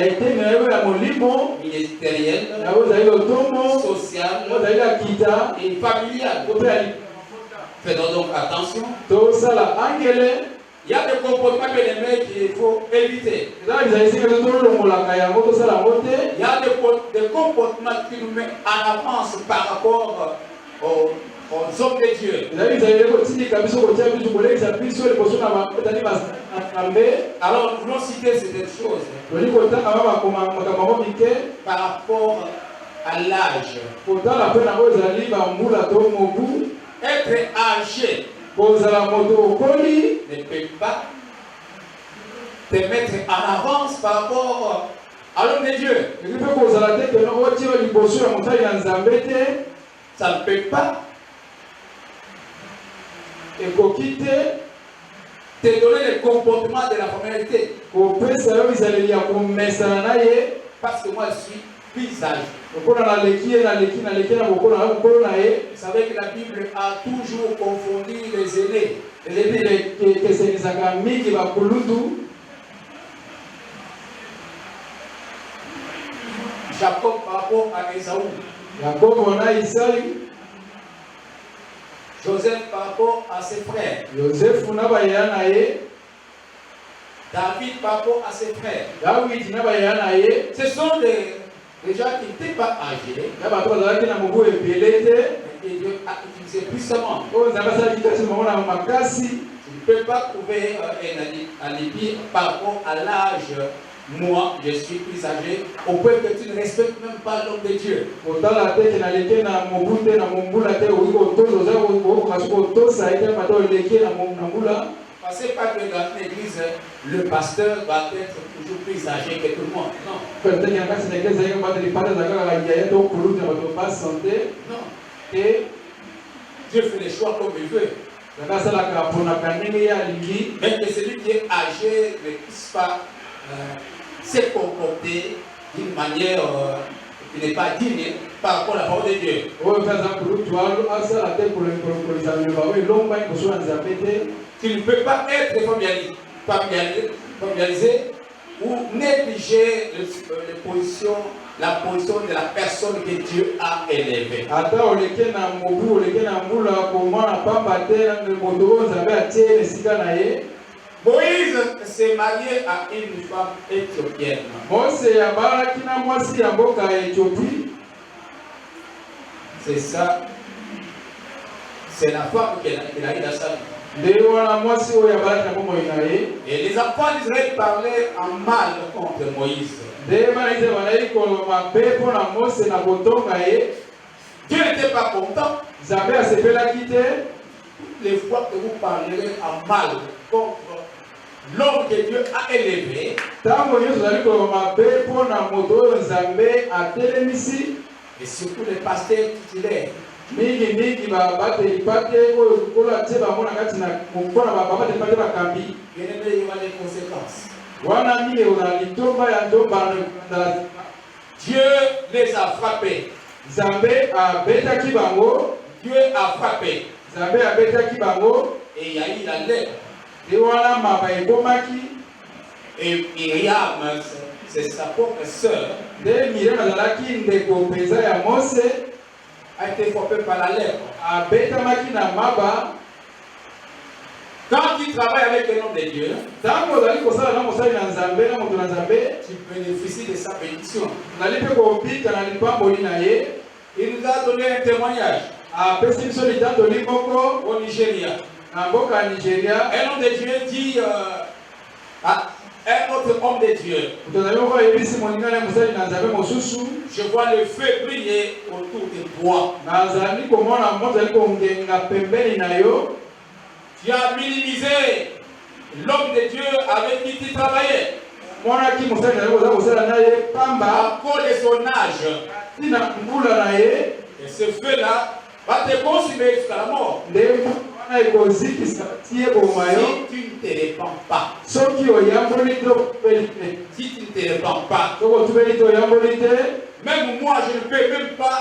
ministérielle, sociale et familiale. Faisons donc attention. Il y a des comportements qu'il faut éviter. Il y a des comportements qui nous mettent en avance par rapport aux hommes de Dieu. Alors nous voulons citer certaines choses par rapport à l'âge. Être âgé ne peut pas te mettre en avance par rapport à l'homme de Dieu. Ça ne peut pas te donner le comportement de la familiarité. Parce que moi je suis plus âgé. Vous savez que la Bible a toujours confondu les aînés. Jacob par rapport à Esaü. Joseph par rapport à ses frères. David par rapport à ses frères. Ce sont des gens qui n'étaient pas âgés. Et Dieu a utilisé puissamment. Tu ne peux pas trouver un alibi par rapport à l'âge. Moi, je suis plus âgé, au point que tu ne respectes même pas l'homme de Dieu. Parce que pas que dans l'église, le pasteur va être toujours plus âgé que tout le monde. Non. Non. Et Dieu fait les choix comme il veut. Même que celui qui est âgé ne puisse pas se comporter d'une manière qui n'est pas digne par rapport à la parole de Dieu. Tu ne peux pas être familiarisé ou négliger la position de la personne que Dieu a élevée. Moïse s'est marié à une femme éthiopienne. C'est ça. C'est la femme qu'il a eu dans sa vie. Et les enfants d'Israël parlaient en mal contre Moïse. Dieu n'était pas content. Les fois que vous parlerez en mal contre l'homme que Dieu a élevé, et surtout les pasteurs titulaires, bien aimé, il va les conséquences. Dieu les a frappés. Dieu a frappé. et il y a eu la lèpre. Et voilà maba ebomaki. Et Myriam, c'est sa propre sœur, Nde Miriam azalaki ndeko peza ya Mose a été frappée par la lèpre. abetamaki na maba. Quand tu travailles avec un homme de Dieu, Ntango ozali kosala na mosali na Nzambe na moto na Nzambe, tu bénéficies de sa bénédiction. ozali mpe kobika na lipamboli na ye. Il nous a donné un témoignage Apesi biso litatoli moko au Nigeria. na mboka ya Nigeria. Un homme de Dieu dit à un autre homme de Dieu, Moto azali moko ayebisi moninga na mosali na Nzambe mosusu, je vois le feu briller autour de toi. nazali komona moto azali kongenga pembeni na yo. Tu as minimisé l'homme de Dieu avec qui tu travaillais Monaki mosali na yo oza kosala na ye pamba à cause de son âge. tina mbula na ye. Et ce feu-là va te consumer jusqu'à la mort. Nde wana ekozikisa tie boma yo Si tu ne te répands pas, soki oyamboli to otubeli te. si tu ne te répands pas, Soki otubeli te oyamboli te, même moi je ne peux même pas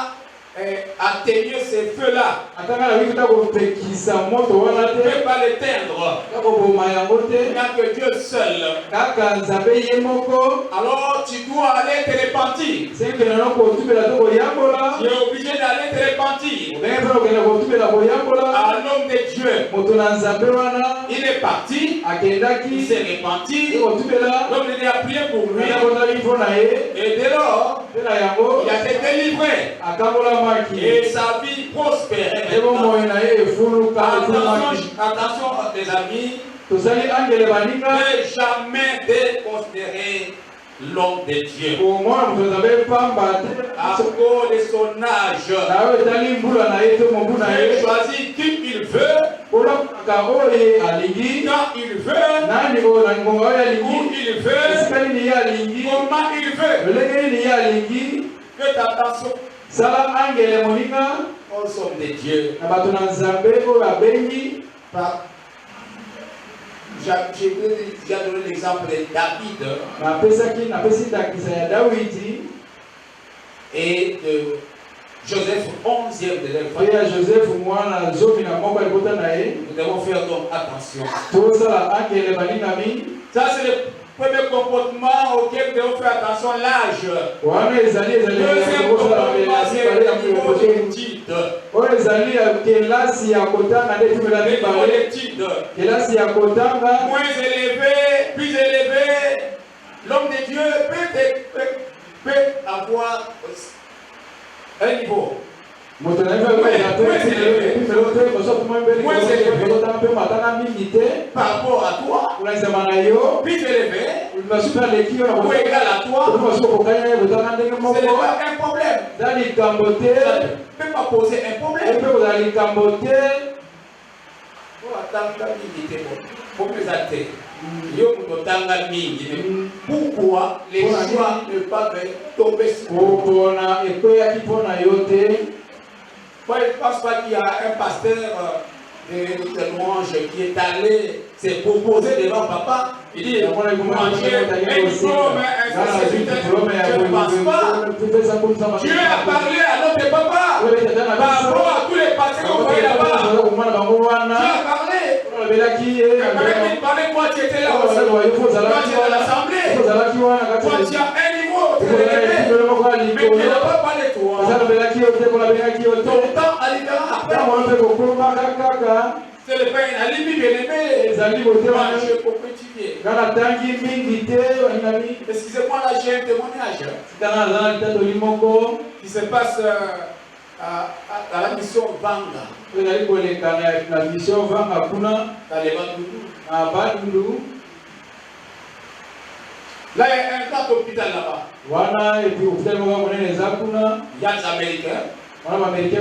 atténuer ces feux-là. atanga na biki ta kopekisa moto wana Je ne te, peux pas l'éteindre. ta koboma yango Il te, n'y a que Dieu seul. kaka Nzambe ye moko. Alors tu dois aller te repentir. Sekende no kotubela to koyambola, Tu es obligé d'aller te repentir obenge mpe okende kotubela koyambola. à l'homme de Dieu. Moto na Nzambe wana Il est parti, il akendaki s'est repenti. kotubela, L'homme de Dieu a prié pour lui. akotaki mpo na ye. Et dès lors, Mpe na yango il a été délivré. akambolamaki. Et sa vie prospérait. Ebo moyo na ye efuluka efulumaki. Attention, les amis, Tozali angele baninga ne jamais déconsidérer l'homme de Dieu komona moto Nzambe pamba te. à cause de son âge. Na yo etali mbula na ye to mobu na Il ye. choisit qui il veut, Olakaka oyo alingi, quand il veut, nani oyo na ngonga oyo où alingi, il veut, esika nini ye alingi, comment il veut. lolenge nini ye alingi. Faites attention Sala angele moninga aux hommes de Dieu. na bato na Nzambe oyo abengi. J'ai donné l'exemple de David Napesi ndakisa ya Dawidi et de Joseph, 11e de mpe l'Évangile. ya Joseph mwana zomi na moko ya libota na ye. Nous devons faire donc attention. Tosala angele balingami. Ça, c'est le premier comportement auquel nous devons faire attention, l'âge. Wana ezali Deuxième comportement, c'est le niveau d'étude. oyo ezali ya kelasi ya kotanga nde tumela Le niveau mibale. d'étude. Kelasi ya kotanga Moins élevé, plus élevé, l'homme de Dieu peut avoir un niveau. moto na ye epimelo te kosokuma mbelekotanga mpe matanga mingi te Par rapport à toi, kolanisama na yo plus élevé, masusu aleki yo ou égal à toi, masusu okokanya ye kotanga ndenge ce n'est moko pas un problème. eza likambo te Ça ne peut pas poser un problème. mpe kozala likambo te. Pourquoi les choix ne peuvent pas tomber sur vous? kopona ekweyaki mpo na yo te. Moi, je ne pense pas qu'il y a un pasteur de louange qui est allé se proposer devant papa. Il dit, manger un diplôme, un diplôme, je ne pense pas. Dieu a parlé à notre papa par rapport à tous les pasteurs qu'on voyait là-bas. Dieu a parlé. Quand il parlait, moi, tu étais là aussi. Toi, tu es dans l'assemblée. Toi, tu as un niveau très élevé. Mais Dieu n'a pas parlé de toi. Ton temps arrivera après. C'est le pain, la limite bien-aimé. Moi, je peux continuer. Excusez-moi, là, j'ai un témoignage qui se passe à la mission Vanga, dans les Bandundu. Là, il y a un grand hôpital là-bas. Il y a des Américains, il y a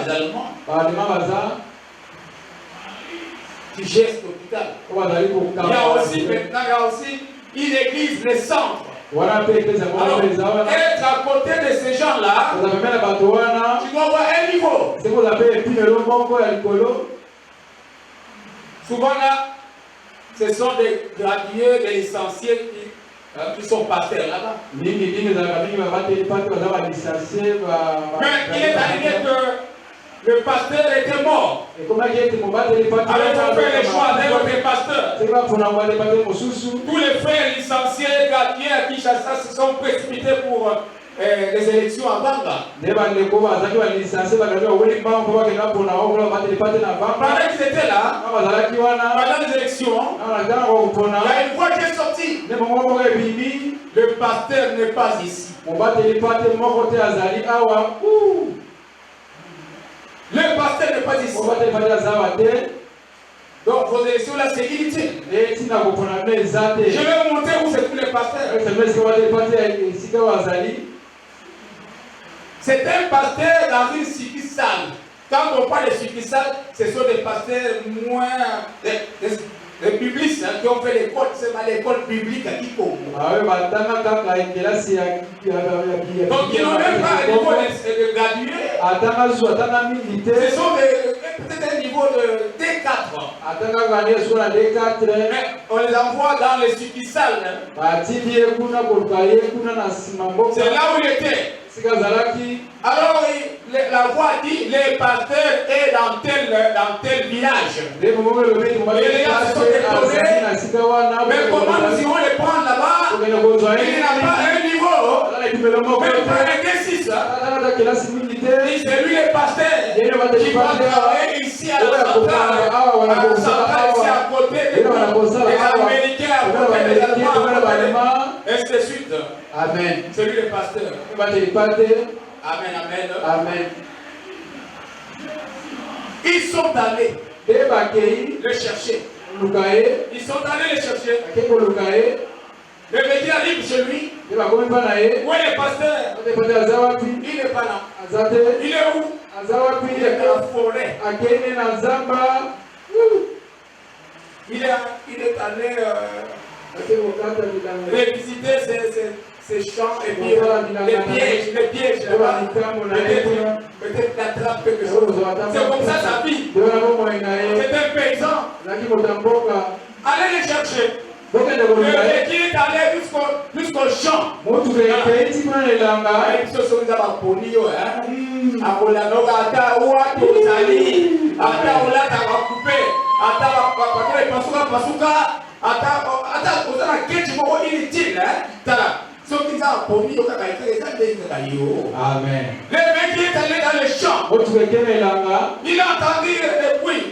des Allemands qui gèrent cet hôpital. Il y a aussi une église, le centre. Alors, être à côté de ces gens-là, tu dois avoir un niveau. Souvent là, ce sont des gradués, des licenciés qui sont pasteurs là-bas. Mais il est arrivé que le pasteur était mort. Alors ils ont fait le choix d'un autre pasteur. Tous les frères licenciés, gardiens à Kinshasa se sont précipités pour les élections à Banga. Pendant qu'ils étaient là, pendant les élections, il y a une voix qui est sortie. Le pasteur n'est pas ici. Le pasteur n'est pas ici. Donc vos élections là c'est inutile. Je vais vous montrer où c'est tous les pasteurs. C'est un pasteur dans une succursale. Quand on parle de succursale, ce sont des pasteurs moins des publics qui ont fait l'école, c'est pas l'école publique à Kikongo. Donc ils n'ont même pas un niveau de gradué. Ce sont peut-être un niveau de D4. Mais on les envoie dans les succursales. C'est là où il était. Alors la voix dit les pasteurs est dans tel village. Et les gars se sont étonnés. Mais comment nous irons les prendre là-bas? Il n'a pas un niveau. Mais pas un D6. C'est lui le pasteur qui va travailler ici à la centrale. Ici à côté des Américains, à côté des Allemands, et ainsi de suite. Amen. C'est lui le pasteur. Amen, amen. Amen. Ils sont allés le chercher. Ils sont allés le chercher. Le métier arrive chez lui. Où est le pasteur? Il n'est pas là. Il est où? Il est dans la forêt. Il est allé visiter ces champs et puis les pièges là-bas. Peut-être l'attrape quelque chose. C'est comme ça sa vie. C'est un paysan. Allez les chercher. Le métier est allé jusqu'au champ. Amen. Le mec qui est allé dans le champ, il a entendu des bruits.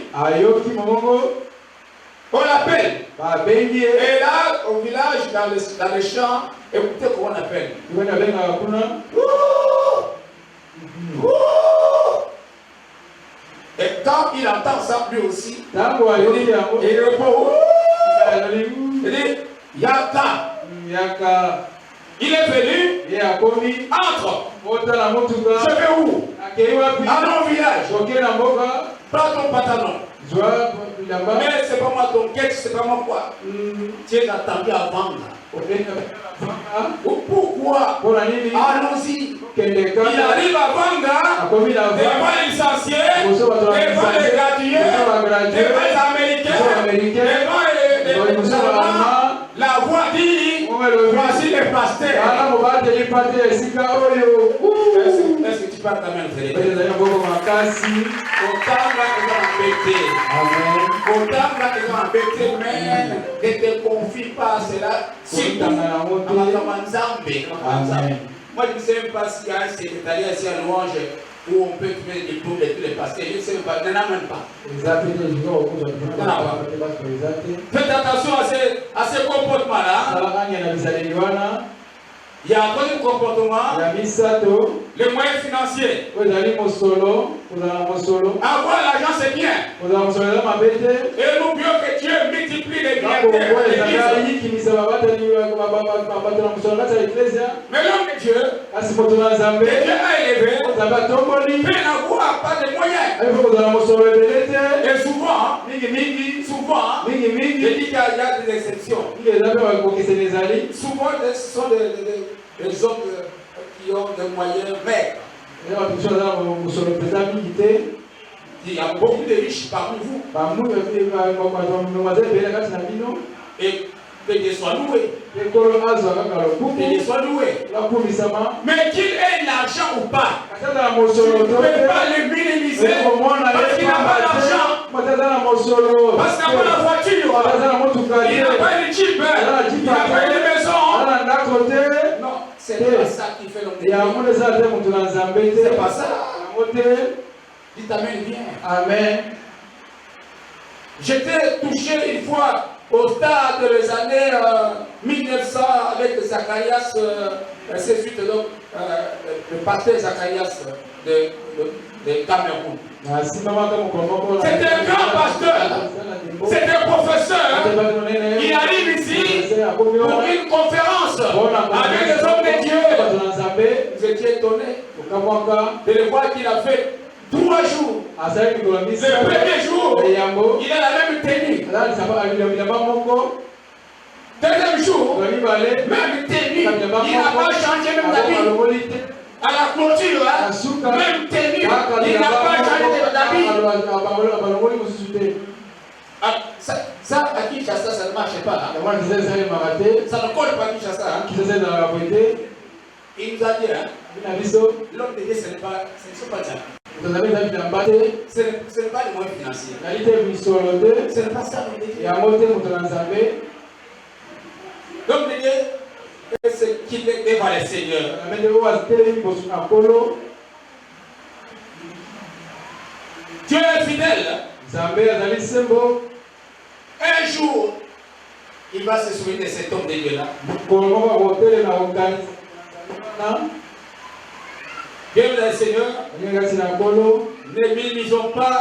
On l'appelle. Et là, au village, dans le champ, écoutez comment on appelle. Et quand il entend ça, lui aussi, il répond. Il dit, Yaka. Il est venu, entre. Je vais où? Allons au village. Prends ton pantalon. Mais c'est pas moi ton quête, c'est pas moi quoi. Tu es attendu à vendre. Pourquoi? Allons-y. Il arrive à Vanga, devant les licenciés, devant les gradués, devant les Américains, devant les Allemands. La voix dit, voici les pasteurs. Est-ce que tu parles ta main, frère? Mais ne te confie pas à cela. Surtout à moi, je ne sais même pas s'il y a un secrétariat ici à Louange où on peut trouver des diplômes de tous les pasteurs. Je ne sais même pas, il n'y en a même pas. Faites attention à ces comportements-là. Il y a un troisième comportement, les moyens financiers. Avoir l'argent, c'est bien. Et n'oublions que Dieu multiplie les milliardaires. Mais l'homme de Dieu, que Dieu a élevé, peut n'avoir pas de moyens. Et souvent, je dis qu'il y a des exceptions. Souvent, ce sont des hommes qui ont des moyens maigres. Il y a beaucoup de riches parmi vous. Et Que Dieu soit loué. ekolo azwaka kalokumu Que Dieu soit loué. lakumisama Mais qu'il ait l'argent ou pas, ata na mosolo tu ne to peux pas le minimiser ekomona parce qu'il n'a pas d'argent, moto aza na mosolo parce qu'il n'a pas la voiture, moto aza na motuka il n'a pas de jeep, il n'a pas de maison. aza na ndako te Non, c'est pas ça qui fait l'homme de Dieu. yango eza te moto na nzambe te C'est pas ça. yango te Dites Amen bien. amen. J'étais touché une fois au stade des années 1900 avec Zacharias, c'est suite donc le pasteur Zacharias de Cameroun. C'était un grand pasteur, c'était un professeur. Il arrive ici pour une conférence avec les hommes de Dieu. Vous étiez étonnés de le voir qu'il a fait 3 jours. Le premier jour, il a la même tenue. Deuxième jour, même tenue. Il n'a pas changé même d'habit. À la clôture, même tenue. Il n'a pas changé d'habit. Ça, à Kinshasa, ça ne marche pas. Ça ne colle pas à Kinshasa. Il nous a dit, l'homme de Dieu, ce ne sont pas ça. Ce n'est pas les moyens financiers. Ce n'est pas ça l'homme de Dieu. L'homme de Dieu est ce qu'il est devant les seigneurs. Dieu est fidèle. Un jour, il va se souvenir de cet homme de Dieu-là. Bien les seigneurs, ne minimisons pas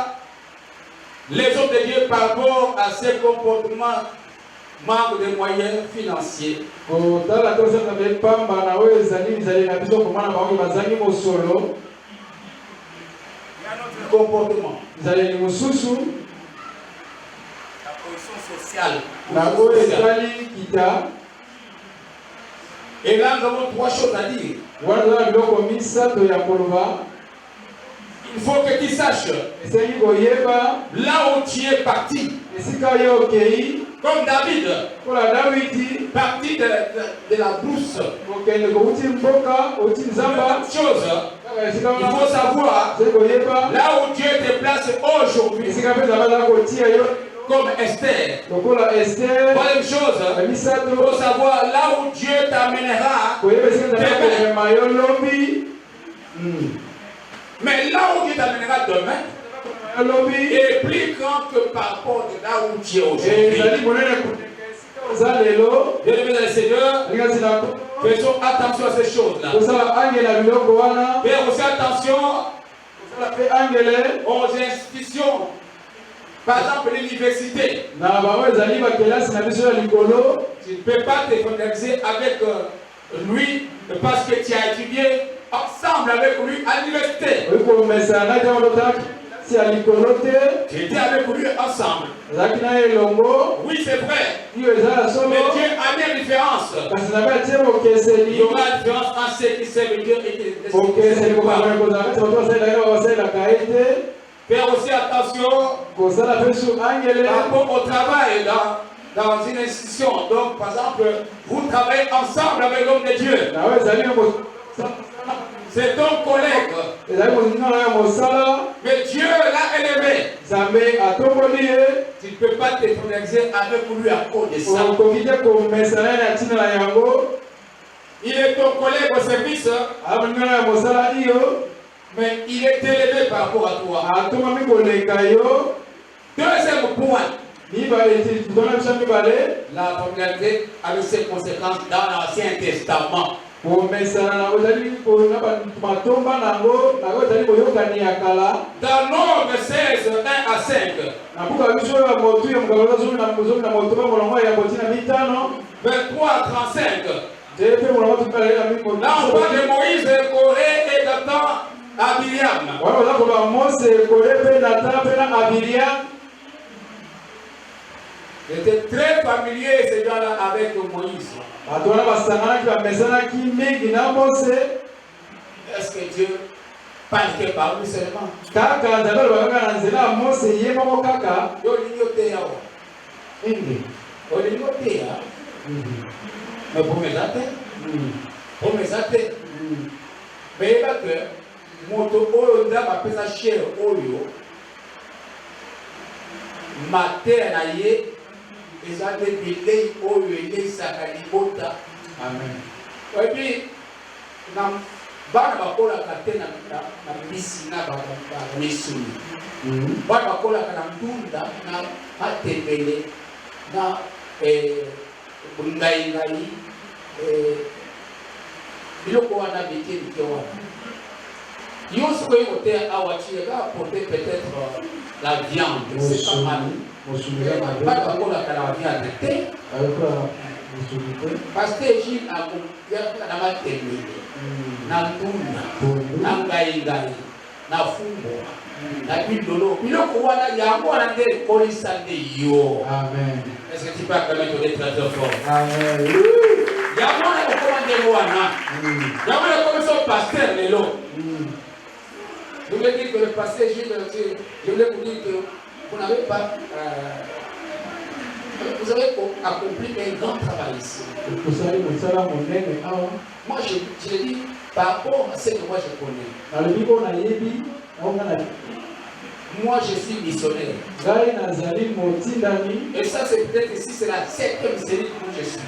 les hommes de Dieu par rapport à ces comportements manque de moyens financiers. Comportement. La position sociale. Et là, nous avons 3 choses à dire. Il faut que tu saches là où tu es parti. Comme David, parti de la brousse. Chose, il faut savoir là où Dieu te place aujourd'hui. Comme Esther. Troisième chose, il faut savoir là où Dieu t'amènera. Mais là où Dieu t'amènera demain est plus grand que par rapport à là où tu es aujourd'hui. Bien-aimés dans le Seigneur, faisons attention à ces choses-là. Faisons aussi attention aux institutions. Par exemple, l'université. Tu ne peux pas te familiariser avec lui parce que tu as étudié ensemble avec lui à l'université. Tu étais avec lui ensemble. Oui, c'est vrai. Mais Dieu a mis une différence. Il y aura une différence entre ceux qui servent Dieu et ceux qui ne servent pas. Faire aussi attention par rapport au travail dans une institution. Donc, par exemple, vous travaillez ensemble avec l'homme de Dieu. C'est ton collègue. Mais Dieu l'a élevé. Tu ne peux pas te familiariser avec lui à cause de ça. Il est ton collègue au service. Mais il est élevé par rapport à toi. Deuxième point. La familiarité avec ses conséquences dans l'Ancien Testament. Dans Nombre 16, 1 à 5. 23 à 35. Là, on parle de Moïse, Corée et Dathan à Myriam. J'étais très familier ces gens-là avec Moïse. Est-ce que Dieu parle que par lui seulement? Mais pour mes athées, mais il que moto oyo nzambe apesa cher oyo mater na ye eza nde bilei oyo eleisaka libota. Amen. Et puis na bana bakolaka te na misi na bamisuni, bana bakolaka na ndunda na matembele na ngai biloko wana bike wana yo soki okoteya awa tu vas apporter peut-être la viande, c'est pas mal. Bana bakolaka na viande te parce que Gilles a na matembele na ndunda na ngai na fumbo na bilolo biloko wana yango wana nde ekolisa nde yo. Amen. Est-ce que tu peux acclamer ton être très fort? Amen. Yango wana ekokoma nde wana yango wana ekomisa pasteur lelo. Je voulais dire que le pasteur Gilles, je voulais vous dire que vous n'avez pas vous avez accompli un grand travail ici. Moi, je le dis par rapport à ce que moi je connais. Moi, je suis missionnaire. Et ça, c'est peut-être ici, c'est la 7e série où je suis.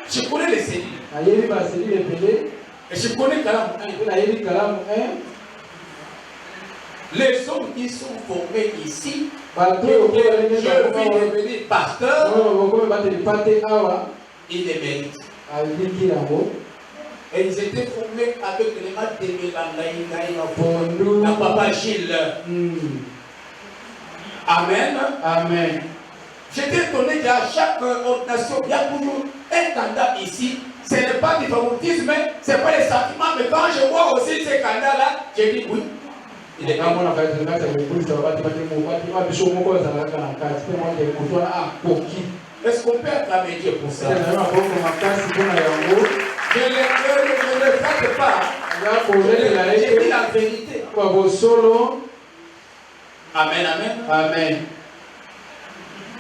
Je connais les séries. Et je connais Kalam 1. Les hommes qui sont formés ici, je vis devenir pasteur, ils les méritent. Et ils étaient formés avec les maths de Papa Gilles. Amen. Amen. J'étais étonné qu'à chaque ordination, il y a toujours un candidat ici. Ce n'est pas du favoritisme, ce n'est pas les sentiments, mais quand je vois aussi ces candidats-là, je dis oui. Il est comme est-ce qu'on peut acclamer Dieu pour ça? Je ne le fais pas. J'ai dit la vérité. Amen, amen. Amen.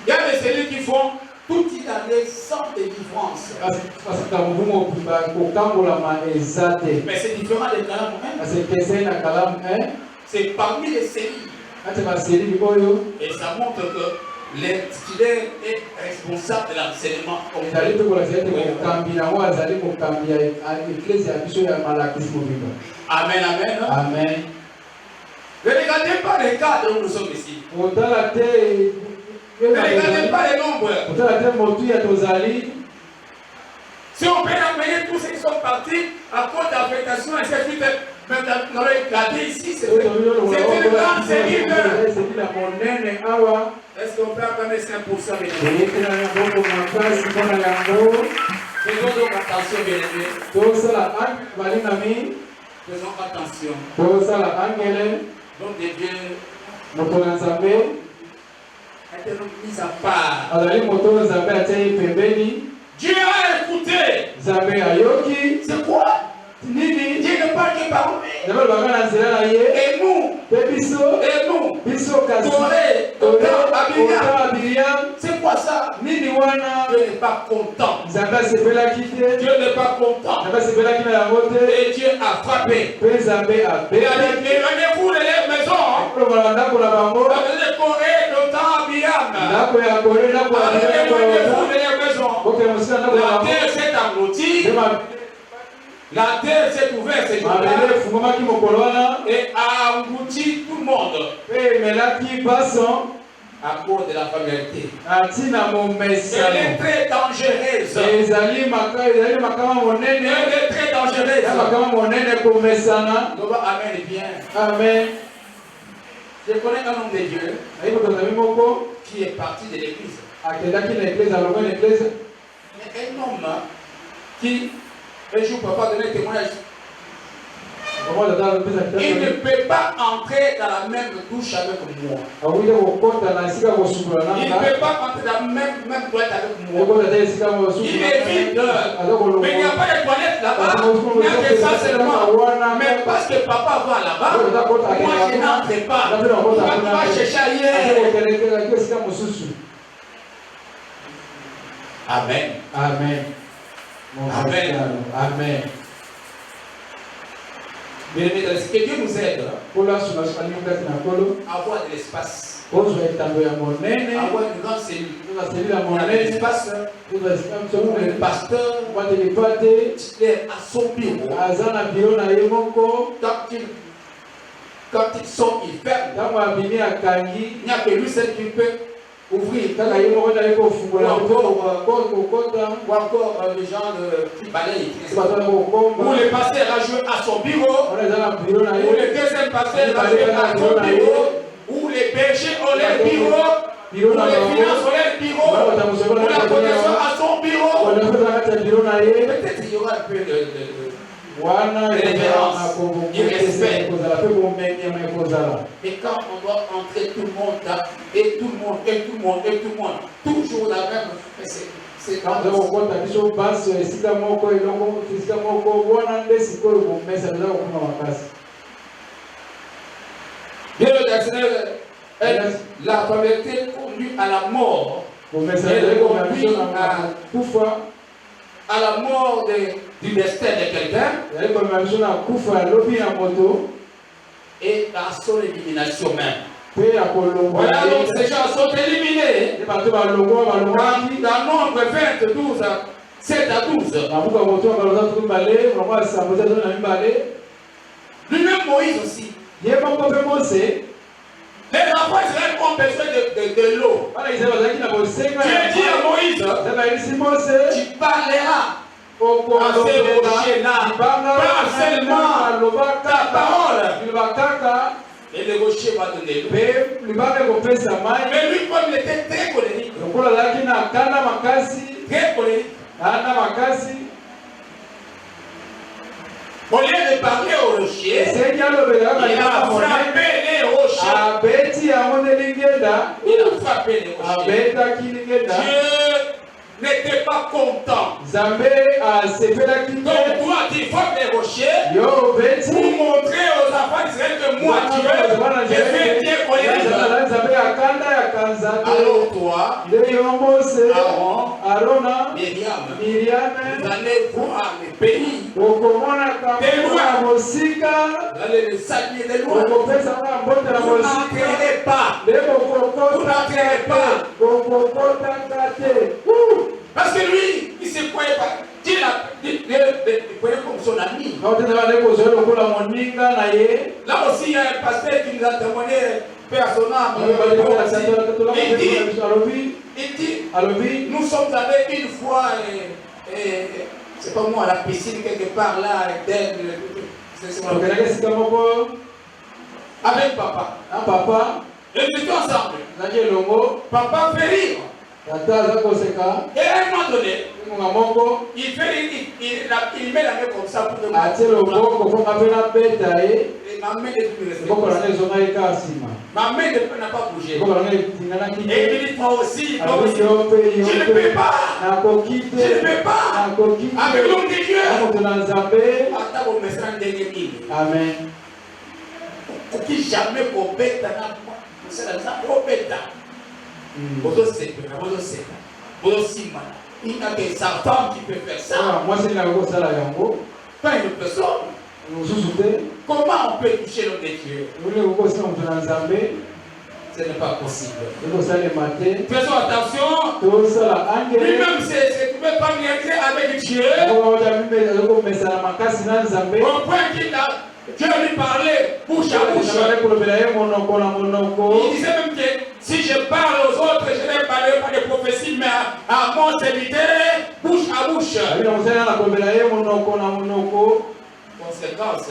Il y a des cellules qui font toute une année sans délivrance. Mais c'est différent des Kalam 1. C'est parmi les cellules. Et ça montre que l'intitulaire est responsable de l'enseignement. Amen, amen. Amen. Ne regardez pas les cadres où nous sommes ici. Ne regardez pas les nombres. Si on peut amener tous ceux qui sont partis à cause d'affectation et c'est suite, maintenant regardez ici, c'est une grande série. Est-ce qu'on peut acclamer 5% Faisons donc attention, bien aimés. Faisons attention. Donc des dieux été mis à part. Dieu a écouté. C'est quoi? Dieu ne parle que par nous. Et nous, c'est quoi ça? Dieu n'est pas content. Dieu n'est pas content. Et Dieu a frappé. Et rendez-vous les maisons. Avec Corée, l'OTAN, Abiam. Rendez-vous les maisons. La terre s'est engloutie. La terre s'est ouverte ces jours-là et a englouti tout le monde à cause de la familiarité. Elle est très dangereuse. Elle est très dangereuse. Amen bien. Amen. Je connais un homme de Dieu qui est parti de l'église. Mais un homme qui un jour, papa donnait un témoignage. Il ne peut pas entrer dans la même douche avec moi. Il ne peut pas entrer dans la même toilette avec moi. Il est vide. Mais il n'y a pas de toilette là-bas. Il n'y a que ça seulement. Mais parce que papa va là-bas, moi je n'entre pas. Il va chercher ailleurs. Amen. Amen. Mon Amen. frère, Amen. Bien-aimés, que Dieu nous aide Pour la soulagement, à avoir de l'espace, avoir une grande cellule. Il y a de l'espace où le pasteur est à son bureau. Quand il sort, il ferme. Il n'y a que lui seul qui peut ouvrir. Ou encore les gens qui balayent. Ou le pasteur a joué à son bureau. Ou le deuxième pasteur a joué à son bureau. Ou les bergers ont leur bureau. Ou les finances ont leur bureau. Ou la connexion à son bureau. Peut-être qu'il y aura un peu de révérence, du respect. Et quand on doit entrer tout le monde là, et tout le monde, toujours la même. C'est quand la pauvreté conduit à la mort. Elle conduit à la mort du destin de quelqu'un et à son élimination même. Voilà, donc ces gens sont éliminés dans nombre 22, 7 à 12. Lui-même Moïse aussi. Les enfants Israël ont besoin de l'eau. Dieu dit à Moïse, tu parleras à ces rochers-là, pas seulement ta parole. Et le rocher va donner l'eau. Mais lui, comme il était très colérique, très colérique, au lieu de parler au rocher, il a frappé les rochers. Il a frappé les rochers. Dieu n'était pas content. Donc toi, tu frappes les rochers pour montrer aux enfants d'Israël que moi, Dieu, j'ai fait Dieu colérique. Alors toi, Aaron, Myriam, vous allez voir le pays de loin. Vous allez le saluer de loin. Vous n'entrerez pas. Vous n'entrerez pas. Parce que lui, il ne se croyait pas. Dieu le croyait comme son ami. Là aussi, il y a un pasteur qui nous a témoigné personnellement. Il dit, nous sommes allés une fois, c'est pas moi, à la piscine quelque part là, avec papa. Et nous étions ensemble. Papa fait rire. Et à un moment donné, il met la main comme ça pour demander. Et ma main n'a pas bougé. Et il dit, toi aussi, je ne peux pas. Avec l'homme de Dieu. Amen. Qui jamais qu'on bête c'est il n'y a que sa femme qui peut faire ça. Pas une personne. Comment on peut toucher l'homme de Dieu? Ce n'est pas possible. Faisons attention. Lui-même, tu ne peux pas réaliser avec Dieu. Au point qu'il a Dieu lui parlait bouche à bouche. Il disait même que si je parle aux autres, je ne parlerai pas de prophétie, mais à mon serviteur, bouche à bouche. Conséquence,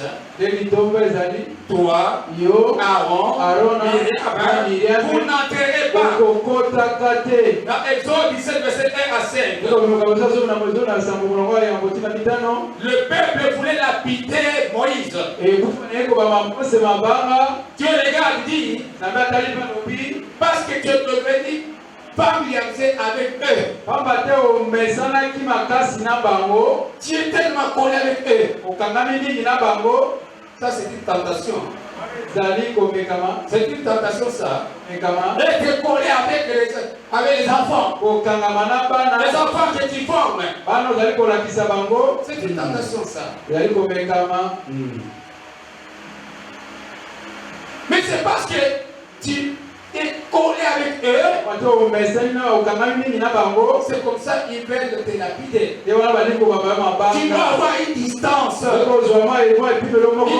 toi, Aaron, Myriam, vous n'entrerez pas. Dans Exode 17, verset 1 à 5. Le peuple voulait lapider Moïse. Dieu regarde, dit, parce que Dieu devait dire, familiariser avec eux. Tu es tellement collé avec eux. Ça, c'est une tentation. C'est une tentation, ça. Être collé avec avec les enfants. Les enfants que tu formes. C'est une tentation ça. Mais c'est parce que tu es collé avec eux. C'est comme ça qu'ils veulent te lapider. Tu dois avoir une distance. Une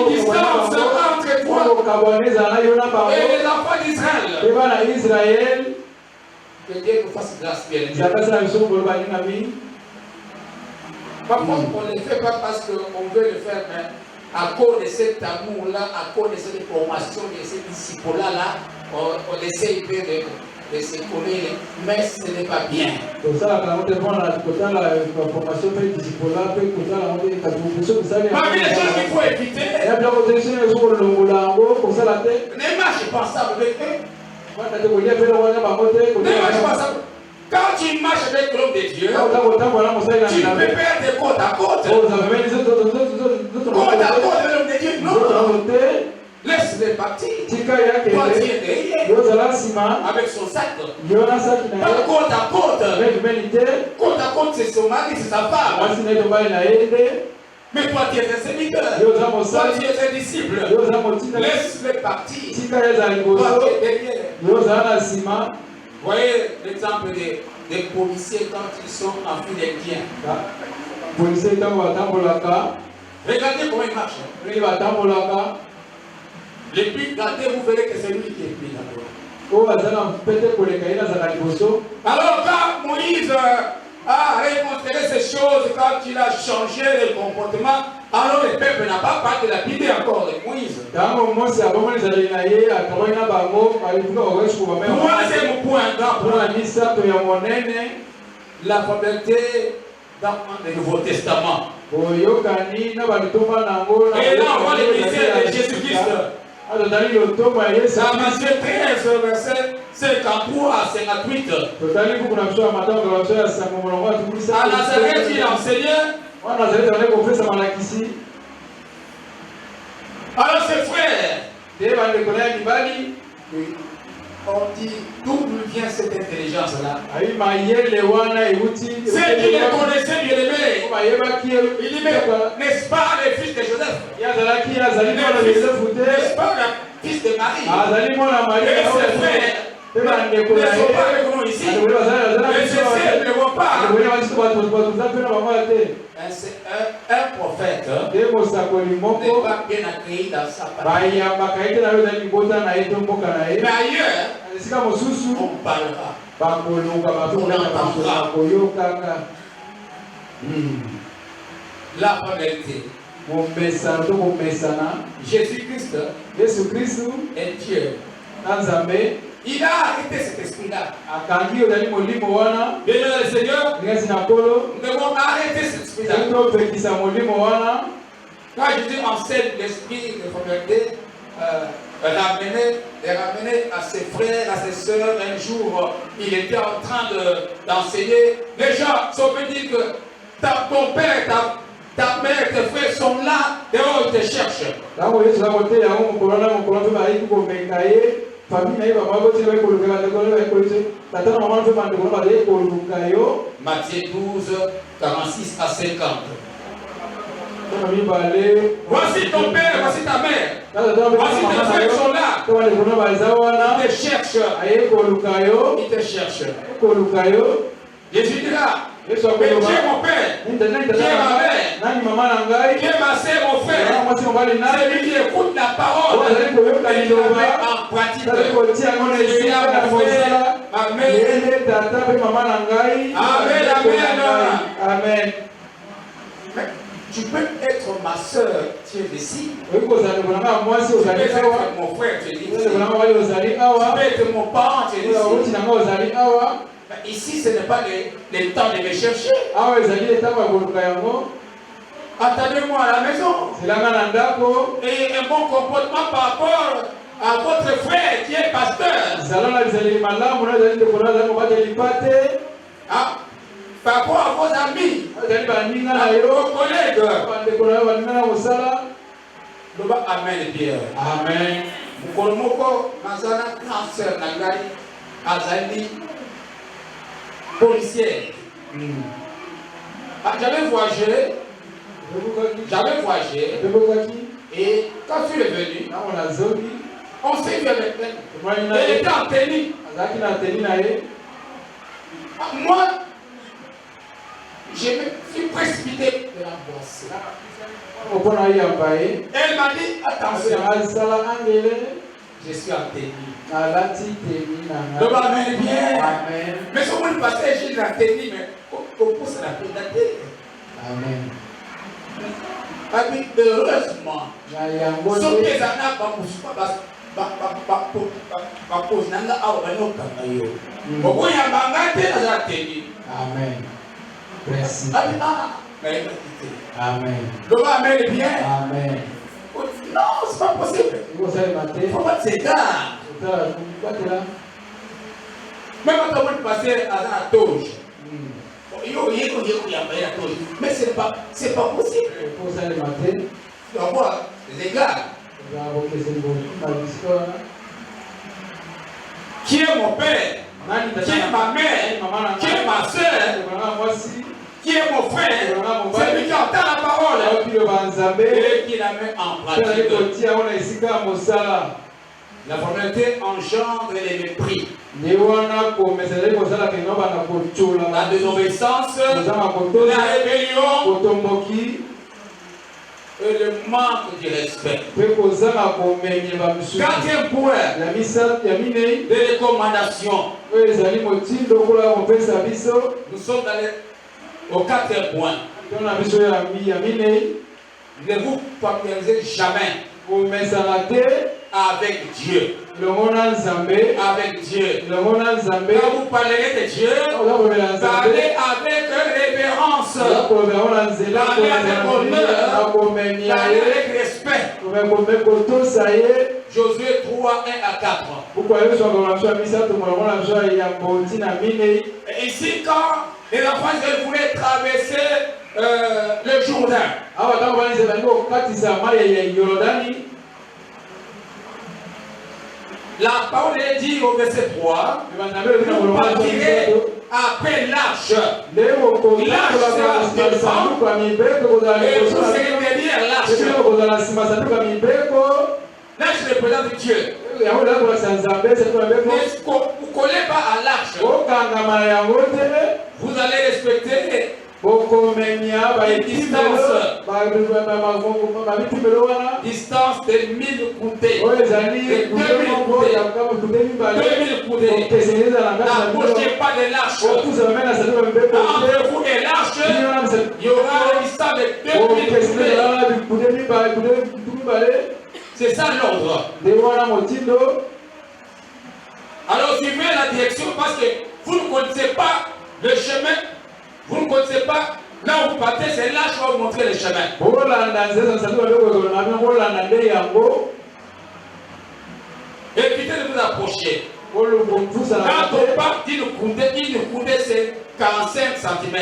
distance entre toi et les enfants d'Israël. Que Dieu nous fasse grâce, bien aimé. Parfois, on ne le fait pas parce qu'on veut le faire, mais à cause de cet amour-là, à cause de cette formation, de ces disciples-là, on essaie de se coller, mais ce n'est pas bien. Parmi les choses qu'il faut éviter, ne marche pas ça avec eux. Quand tu marches avec l'homme de Dieu, tu peux perdre côte à côte. Côte à côte avec l'homme de Dieu, non. Laisse-les partir. Toi, tu es derrière avec son sac. Pas côte à côte. Côte à côte, c'est son mari, c'est sa femme. Mais toi, tu es un serviteur. Toi, tu es un disciple. Laisse-les partir. Toi, tu es derrière. Vous voyez l'exemple des policiers quand ils sont en file indien. Regardez comment ils marchent. Les plus gardés, vous verrez que c'est lui qui est pris là-bas. Alors quand Moïse a démontré ces choses, quand il a changé le comportement, alors le peuple n'a pas parlé de la pitié encore de Moïse. Troisième point, la fabriqué dans le Nouveau Testament. Et là, on voit le ministère de Jésus-Christ. Dans Matthieu 13, verset 53 à 58. À Nazareth, il enseignait. Alors ses frères, on dit d'où vient cette intelligence-là. Ceux qui les connaissaient, bien aimés, il dit, mais n'est-ce pas le fils de Joseph? N'est-ce pas le fils de Marie? Et ses frères ne sont pas avec nous ici. Mais ses frères ne le voient pas. C'est un prophète n'est pas bien accueilli dans sa parole. Mais ailleurs, on parlera. On entendra. La vérité. Jésus-Christ est Dieu. Il a arrêté cet esprit-là. Bien le Seigneur, nous devons arrêter cet esprit-là. Quand Jésus enseigne l'esprit de pauvreté, ramener à ses frères, à ses sœurs, un jour, il était en train d'enseigner. Les gens sont venus dire que ton père, ta mère, tes frères sont là, dehors ils te cherchent. Matthieu 12, 46 à 50. Voici ton père, voici ta mère. Voici tes frères qui sont là. Ils te cherchent. Ils te cherchent. Jésus dit là, mais qui est mon père, qui est ma mère, qui est ma soeur, mon frère. C'est lui qui écoute la parole et la met en pratique. C'est là mon frère, ma mère. Amen, amen. Amen. Mais tu peux être ma soeur, tu es ici. Tu peux être mon frère, tu es ici. Tu peux être mon parent, tu es ici. Mais ici, ce n'est pas le temps de me chercher. Attendez-moi à la maison. Et un bon comportement par rapport à votre frère qui est pasteur. Par rapport à vos amis, à vos collègues. Amen, Pierre. Amen. Mukolomoko, Mazana, cancer, Nangari, Azali. policière. Ah, j'avais voyagé. Et quand je suis revenu, on s'est vu avec elle. Elle était en tenue. Moi, je me suis précipité de l'embrasser. Elle m'a dit, attention, je suis en tenue. Le Amen bien. Mais si on passe, j'ai la tenue, mais on pousse la pédale. Amen. Heureusement, ce que les années Amen. Merci. Amen. Amen bien. Amen. Non, c'est pas possible. C'est tard. Même quand on passe à la touche. Mais c'est pas possible. Les gars, qui est mon père, qui est ma mère, qui est ma soeur, qui est mon frère, c'est lui qui entend la parole et qui la met en pratique. La volonté engendre les mépris. La désobéissance, la rébellion et le manque de respect. Quatrième point des recommandations. Nous sommes au quatrième point. Ne vous familiarisez jamais avec Dieu. Avec Dieu. Quand vous parlerez de Dieu, parlez avec révérence, parlez avec honneur, parlez avec respect. Josué 3, 1 à 4. Et ici, quand les enfants voulaient traverser le Jourdain, la parole est dit au verset 3, vous partirez après l'arche. L'arche sera devant et vous serez derrière l'arche. L'arche représente Dieu. Mais vous ne collez pas à l'arche. Vous allez respecter distance de 1000 coudées. 2000 coudées. N'approchez pas de l'arche. Entre vous et l'arche, il y aura une distance de 2000 coudées. C'est ça l'ordre. Alors suivez la direction parce que vous ne connaissez pas le chemin. Vous ne connaissez pas, là où vous partez, c'est là que je vais vous montrer le chemin. Évitez de vous approcher. Quand on part d'une coudée, c'est 45 cm.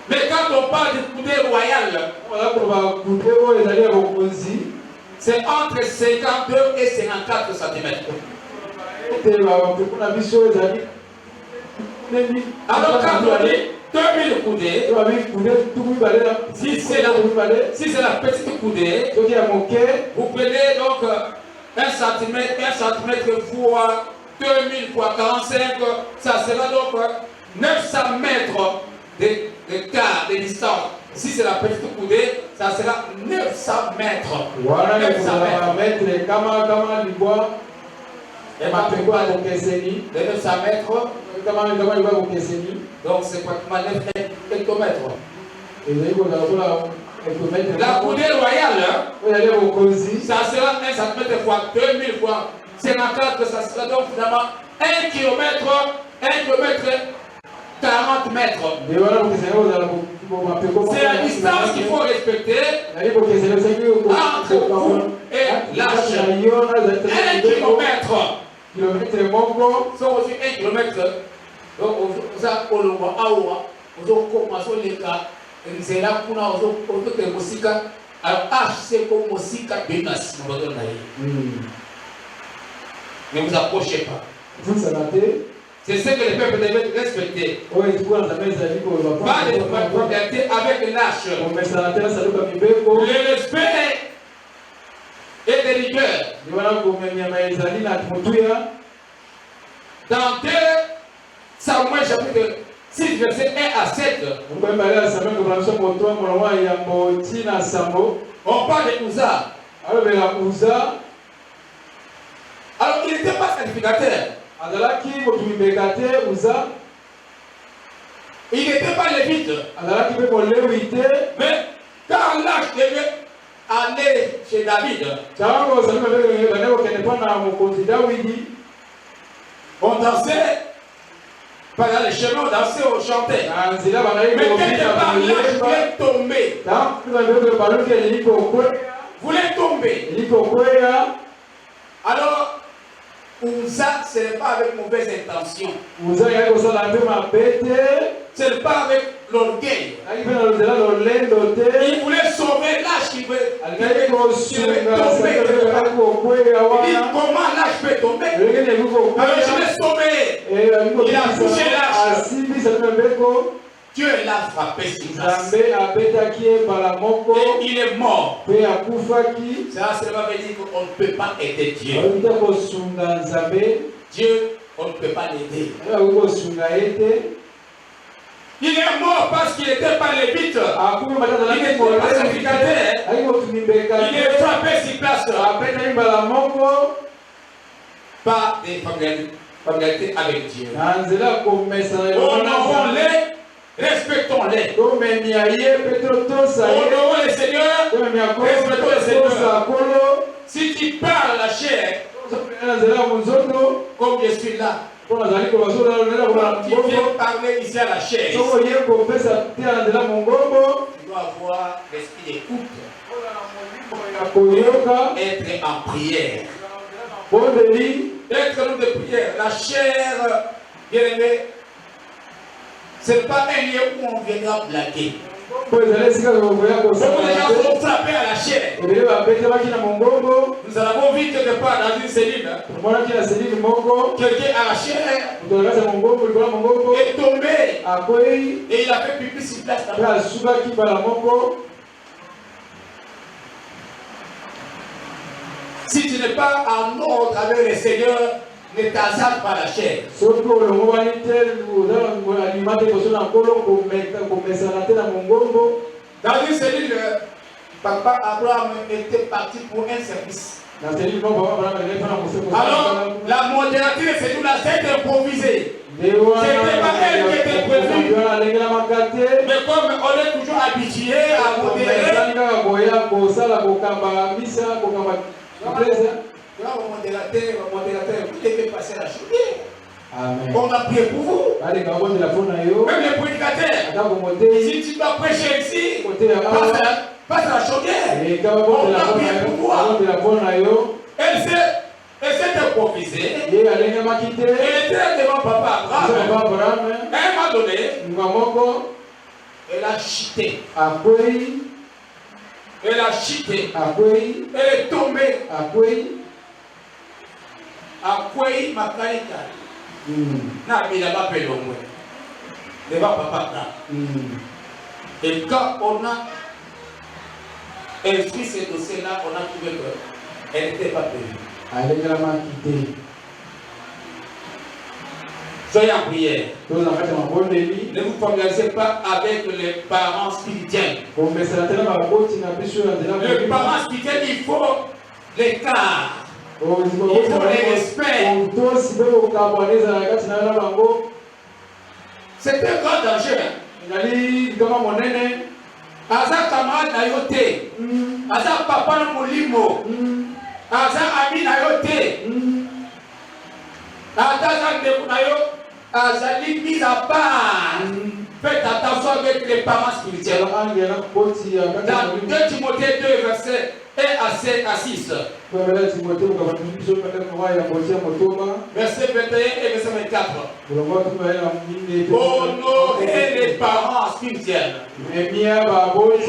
Mais quand on parle de coudée royale, c'est entre 52 et 54 cm. Alors quand on dit 2000 coudées, si c'est la petite coudée, vous prenez donc 1 cm fois 2000 fois 45, ça sera donc 900 mètres de quart de distance. Si c'est la petite coudée, ça sera 900 mètres. Voilà, 900 mètres. Et ma de 900 mètres, donc c'est pratiquement 9 hectomètres. La coudée royale, ça sera 1 cm fois 2000 fois 54, ça sera donc finalement 1 km, 40 mètres. C'est la distance qu'il faut respecter entre vous et l'arche. 1 kilomètre. So aussi 1 km. Donc ça olongwa awa ozokomaso leka nzela kuna ozokote musika alors arche c'est comme musika benasi mbodo na ye. Ne vous approchez pas. Vous C'est ce que le peuple devait respecter. Oh, il faut Pas de familiarité avec les lâches. Le respect et de rigueur. Dans 2 Samuel chapitre 6, verset 1 à 7, on parle de Uza. Alors il n'était pas sacrificateur. Il n'était pas lévite. Mais quand l'âge devait aller chez David, on dansait pendant les chemins, on dansait, on chantait. Mais quelque part, l'âge voulait tomber. Alors, Uza, ce n'est pas avec mauvaise intention. Ce n'est pas avec l'orgueil. Il voulait sauver l'âge qui veut tomber. Il dit comment l'âge peut tomber. Alors je vais sauver. Il a touché l'âge. Dieu l'a frappé sur place. Et il est mort. Ça seulement veut dire qu'on ne peut pas aider Dieu. Dieu, on ne peut pas l'aider. Il est mort parce qu'il n'était pas lévite. Il n'était pas sacrificateur. Il est frappé sur place. Pas de familiarité avec Dieu. Honorons-les. Respectons-les. Honorons les seigneurs. Respectons les seigneurs. Si tu parles la chair, comme je suis là, tu viens parler ici à la chair. Tu dois avoir l'esprit d'écoute. Être en prière. Être en prière. La chair, bien aimé, ce n'est pas un lieu où on viendra blaguer. Beaucoup de gens sont frappés à la chair. Nous en avons vu quelque part dans une cellule. Quelqu'un à la chair est tombé et il a fait pipi sur place là-bas. Si tu n'es pas en ordre avec le Seigneur, ne t'hasarde pas la chair. Dans une cellule, papa Abraham était parti pour un service. Alors, la modernité de cette cellule-là s'est improvisée. C'était pas elle qui était prévue. Mais comme on est toujours habitué à modérer, modérateur, vous devez passer la chaudière. On a prié pour vous. Même les prédicateurs. Si tu dois prêcher ici, passe à la chaudière. On a prié pour toi. Elle s'est improvisée. Elle était devant papa Abraham. À un moment donné, elle a chuté. Elle a chuté. Elle est tombée. Akwei Makarika. Na bilaba pelongwe. Devant papa Abraham. Et quand on a inscrit ce dossier-là, on a trouvé qu'elle n'était pas prévue. Soyez en prière. Ne vous familiarisez pas avec les parents spirituels. Les parents spirituels, il faut l'écart. Il faut les respects. C'est un grand danger. Aza camarade na yo te. Aza papa na molimo. Aza ami na yo te. Aza ndeko na yo. Azali mis à part. Faites attention avec les parents spirituels. Dans 2 Timothée 2, verset 1 à 6. Verset 21 et verset 24. Honorez les parents spirituels. Nous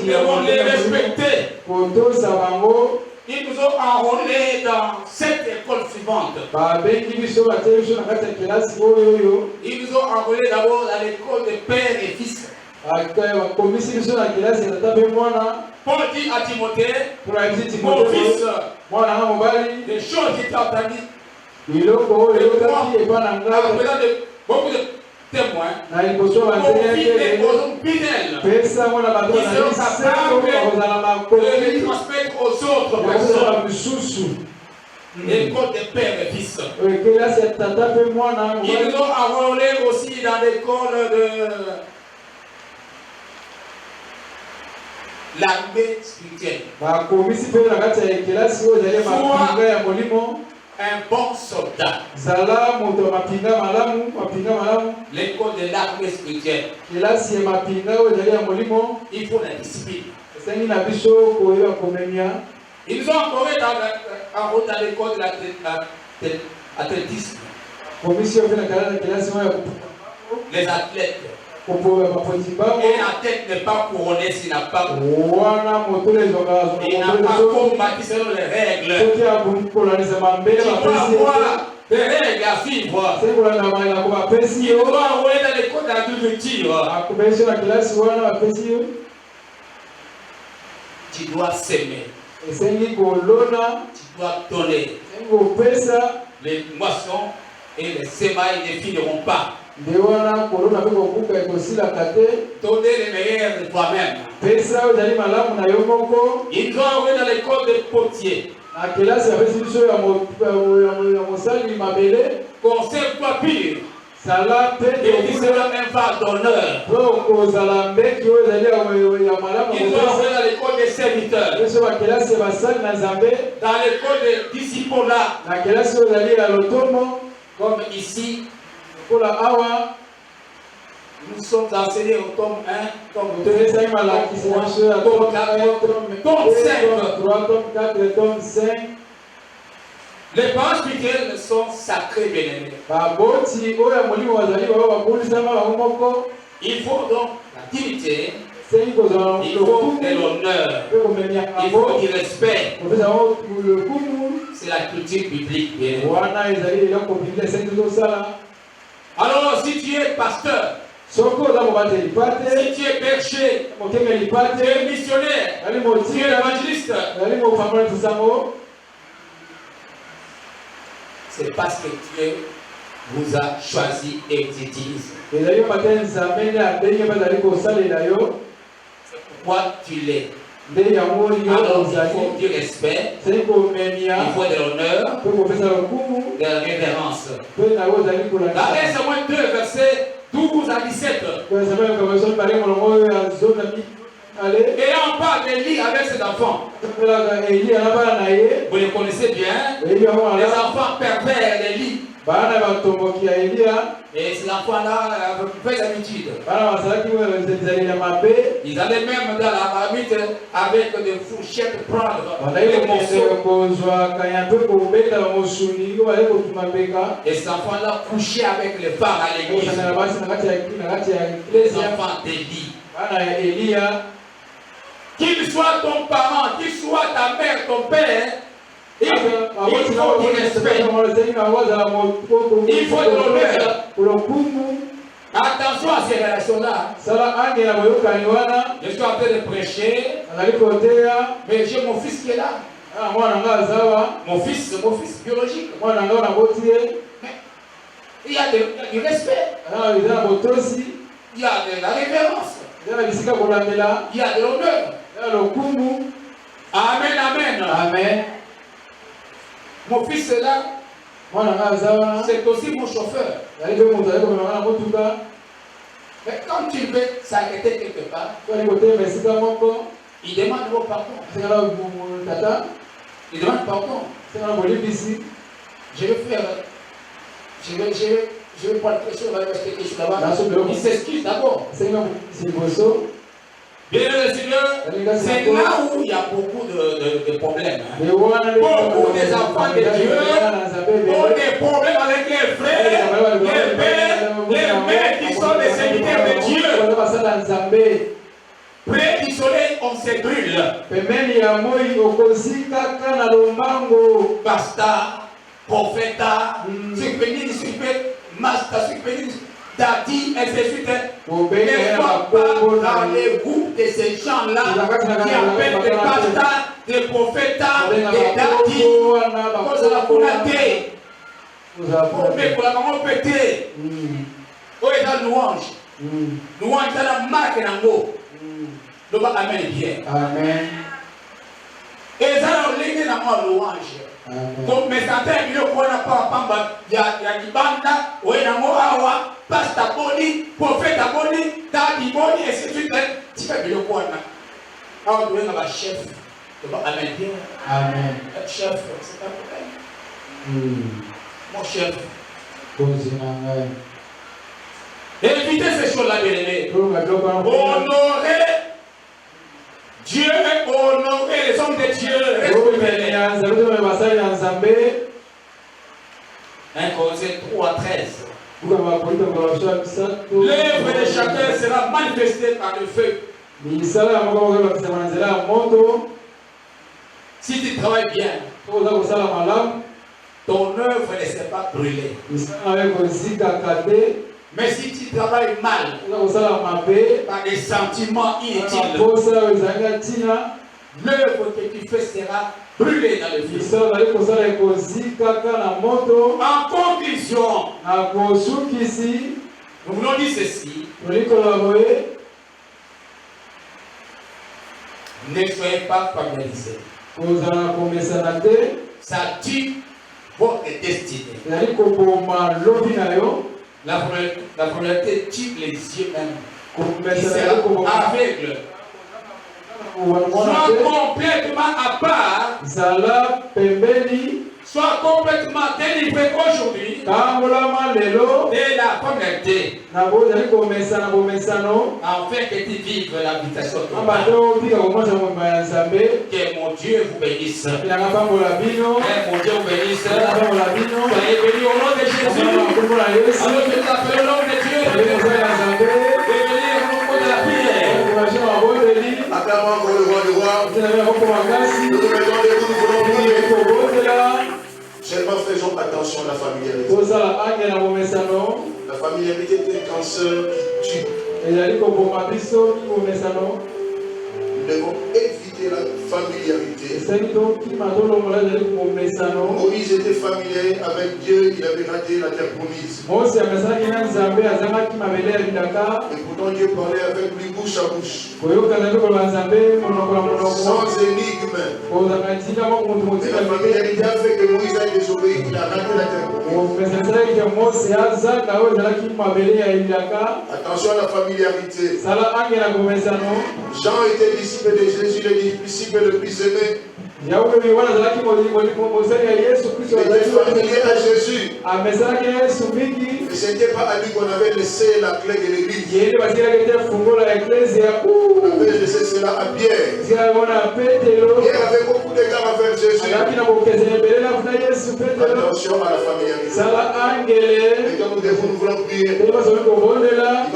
devons les respecter. Ils nous ont enrôlés dans cette école l'école suivante. Ils nous ont envoyés d'abord à l'école de père et fils. Paul dit à Timothée, mon fils, les choses qui t'ont entendues, beaucoup de témoins, mon fils est aux hommes fidèles, qui seront capables de les transmettre aux autres personnes. L'école des pères et fils. Ils nous ont enrôlés aussi dans l'école de l'armée spirituelle. Un bon soldat. L'école de l'armée spirituelle. Il faut la discipline. Ils nous ont envoyés dans l'école de l'athlétisme. Les athlètes. Et la tête n'est pas couronnée s'il n'a pas combattu selon les règles. Tu dois avoir des règles à suivre. Il doit envoyer dans l'école d'agriculture. Tu dois s'aimer. Tu dois donner. Les moissons et les semailles ne finiront pas. Donner les meilleurs de toi-même. Ils ont envoyé dans l'école des potiers. Conserve-toi pire. Et tu seras un phare d'honneur. Ils ont envoyé dans l'école des serviteurs. Dans l'école des disciples là. Comme ici. Nous sommes enseignés au tome 1, tome 2, tome 3, tome 4, tome 5. Les parents spirituels sont sacrés, bien-aimés. Il faut donc la dignité, il faut de l'honneur, il faut du respect. C'est la culture biblique, bien-aimés. Alors, si tu es pasteur, si tu es berger, tu es missionnaire, tu es évangéliste, c'est parce que Dieu vous a choisi et vous utilise. C'est pourquoi tu l'es. Alors, il faut du respect, il faut de l'honneur, de la révérence. Dans 1 Samuel 2, versets 12 à 17. Et là, on parle d'Élie avec ses enfants. Vous les connaissez bien. Les enfants pervers d'Élie. Et ces enfants-là avaient fait d'habitude. Ils allaient même dans la marmite avec des fourchettes prendre les morceaux. Et ces enfants-là couchaient avec les femmes à l'église. Les enfants d'Élie. Qu'il soit ton parent, qu'il soit ta mère, ton père, il faut du respect. Il faut de l'honneur. Attention à ces relations-là. Je suis en train de prêcher, mais j'ai mon fils qui est là. Mon fils biologique. Mais il y a du respect. Il y a de la révérence. Il y a de l'honneur. Amen, amen. Amen. Mon fils est là. C'est aussi mon chauffeur. Mais quand tu veux s'arrêter quelque part, il demande pardon. Il demande pardon. Je vais faire. Je vais prendre quelque chose, là-bas. Il s'excuse d'abord. Bien le Seigneur, c'est là où il y a beaucoup de problèmes. Beaucoup des enfants de Dieu ont des problèmes avec les frères, les pères, les mères qui sont des serviteurs de Dieu. Près du soleil, on se brûle. Basta profeta, supénis, master, supénis, Dadi, et ainsi de suite. Ne sois pas dans les groupes de ces gens-là qui appellent des pasteurs, des prophètes, des dadis. Vous allez vous nater. Vous allez vous péter. Où est la louange? Louange, c'est la marque d'un mot. Nous allons amener bien. Amen. Et ça, on l'a dit dans la louange. Donc, mais certains, ils ne connaissent pas. Il y a des bandes, où il y a des mots, pasteur boni, prophète boni, dadi boni, et ainsi de suite. Tu fais bien le quoi là. Alors, tu es un chef. Tu vas amener bien. Amen. Chef, c'est pas problème. Mon chef. Évitez ces choses-là, bien aimés. Honorer Dieu et honorer les hommes de Dieu. Respectez-les. 1 Corinthiens 3:13. L'œuvre de chacun sera manifestée par le feu. Si tu travailles bien, ton œuvre ne sera pas brûlée. Mais si tu travailles mal, par des sentiments inutiles, l'œuvre que tu fais sera brûlée dans le feu. En conclusion, nous voulons dire ceci. Ne soyez pas familiarisés. Ça tue votre destinée. La familiarité tue les yeux même. Ils seront aveugles. Sois complètement à part. Sois complètement délivré aujourd'hui de la familiarité. Afin que tu vives l'habitation de que mon Dieu vous bénisse. Que mon Dieu vous bénisse. Soyez bénis au nom de Jésus. Alors que tu appelles au nom de Dieu. Bénis au nom de la prière. Acclamons encore le roi du roi. Nous nous mettons debout, nous voulons prier. Seulement faisons attention à la familiarité. La familiarité est un cancer qui tue. Nous devons éviter la familiarité. Moïse était familier avec Dieu, il avait raté la terre promise. Et pourtant Dieu parlait avec lui bouche à bouche. Sans énigme. Mais la familiarité a fait que Moïse a désobéi, il a raté la terre promise. Attention à la familiarité. Jean était disciple de Jésus, le disciple le plus aimé. Il était familier à Jésus. Mais ce n'était pas à lui qu'on avait laissé la clé de l'église. On avait laissé cela à Pierre. Pierre avait beaucoup d'égards envers Jésus. Attention à la familiarité. Et quand nous voulons prier, il va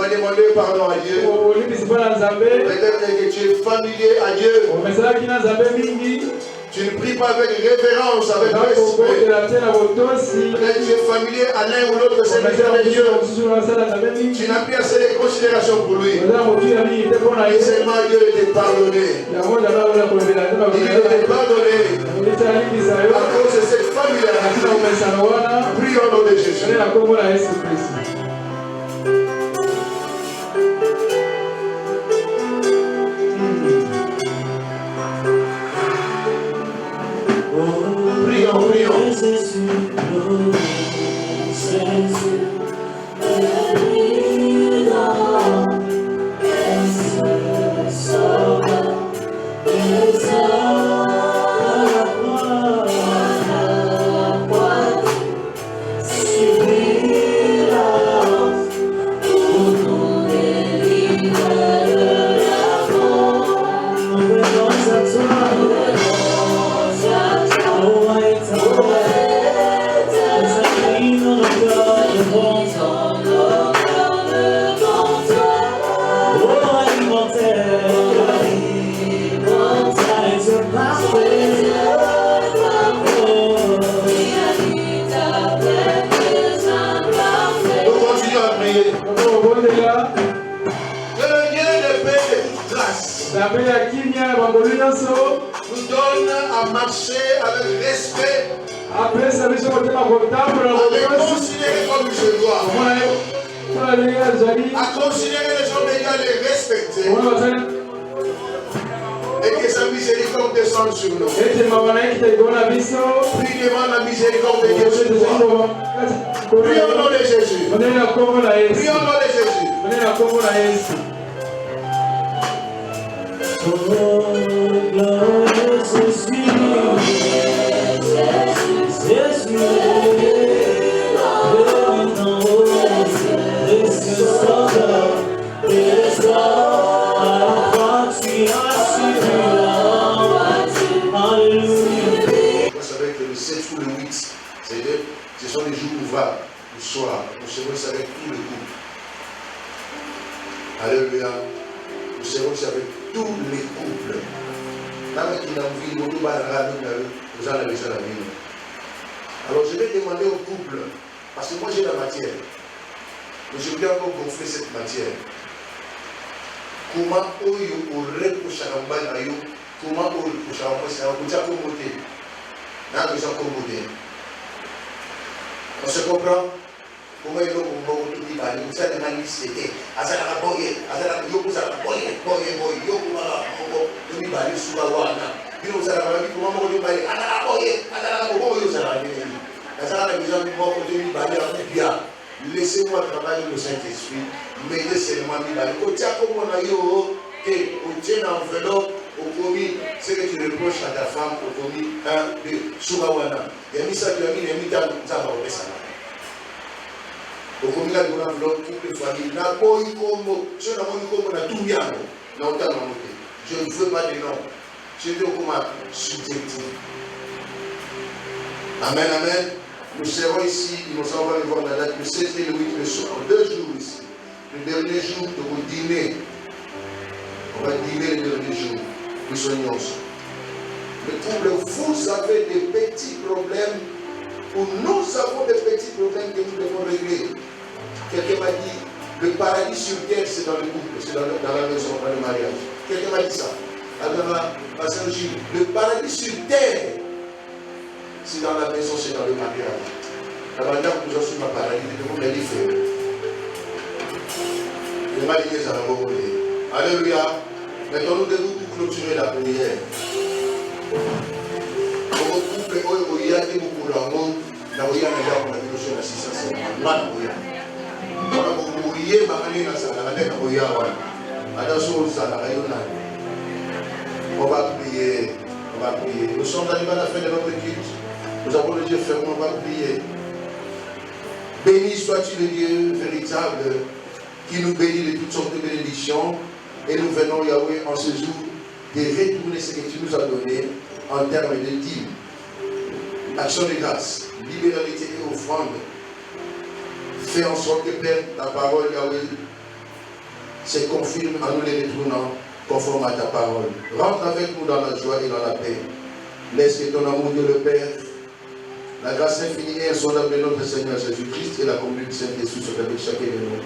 demander pardon à Dieu. Peut-être que tu es familier à Dieu. Tu ne pries pas avec révérence, avec respect. Peut-être tu es familier à l'un ou l'autre serviteur de Dieu. Tu n'as plus assez de considération pour lui. Et seulement Dieu t'est pardonné. Il t'est pardonné. À cause de cette familiarité. Prions au nom de Jésus. Oh, marcher avec respect, Après ça, nous sommes contemporains. à les considérer comme il se doit, à considérer les hommes et à les respecter, et que sa miséricorde descende sur nous. Priez devant la miséricorde de Dieu sur toi. Prions au nom de Jésus. Prions au nom de Jésus. Vous savez que le 7 ou le 8, ce sont les jours ouvrables, le soir. Nous serons aussi avec tout le couple. Alléluia. Nous serons aussi avec tous les couples. Alors je vais demander au couple, parce que moi j'ai la matière, mais je vais encore gonfler cette matière. Comment oyo aurait pour Charamba nayo, comment oyo pour Charamba c'est un peu déjà commodé. N'a déjà commodé. On se comprend? Comment il faut qu'on tout dit bali, ça demande c'était. Azala boye, azala yoko azala boye, yoko mala moko, tout dit bali suba wana. Bino azala bali comment moko dit bali, azala boye, yo azala bali. Azala la maison moko tout dit bali en bien. Laissez-moi travailler le Saint-Esprit, m'aider seulement dit bali. Ko tia ko mona yo, que on tient l'enveloppe au commis, ce que tu reproches à ta femme au commis 1 2 suba wana. Il y a mis ça, tu as mis les mitans ça va au ça. Au commun, il y a toutes les familles. Je ne veux pas de nom. Je veux comme subjectif. Amen, amen. Nous serons ici, nous allons aller voir la date, le 7 et le 8, le soir. 2 jours ici. Le dernier jour de vous dîner. On va dîner le dernier jour. Nous soignons ensemble. Le couple, vous avez des petits problèmes. Où nous avons des petits problèmes que nous devons régler. Quelqu'un m'a dit, le paradis sur terre, c'est dans le couple, c'est dans la maison, dans le mariage. Quelqu'un m'a dit ça. Alors, à Saint-Gilles, le paradis sur terre, c'est dans la maison, c'est dans le mariage. La manière que nous avons sur le paradis, nous devons les faire. Le mariage, ça va rouler. Alléluia. Maintenant, nous devons clôturer la prière. Pour le couple, il y a des beaucoup d'amour. La voyage, on a vu le sur la 600. Mal voyage. On va prier, on va prier. Nous sommes arrivés à la fin de notre culte. Nous avons le Dieu ferme, on va prier. Béni sois-tu le Dieu véritable qui nous bénit de toutes sortes de bénédictions. Et nous venons, Yahweh, en ce jour, de retourner ce que tu nous as donné en termes de dîmes, action de grâce, libéralité et offrande. Fais en sorte que, Père, ta parole, Yahweh, se confirme en nous les retournant conforme à ta parole. Rentre avec nous dans la joie et dans la paix. Laisse que ton amour, Dieu le Père, la grâce infinie et insondable de notre Seigneur Jésus-Christ et la communion du Saint-Esprit soit avec chacun de nous.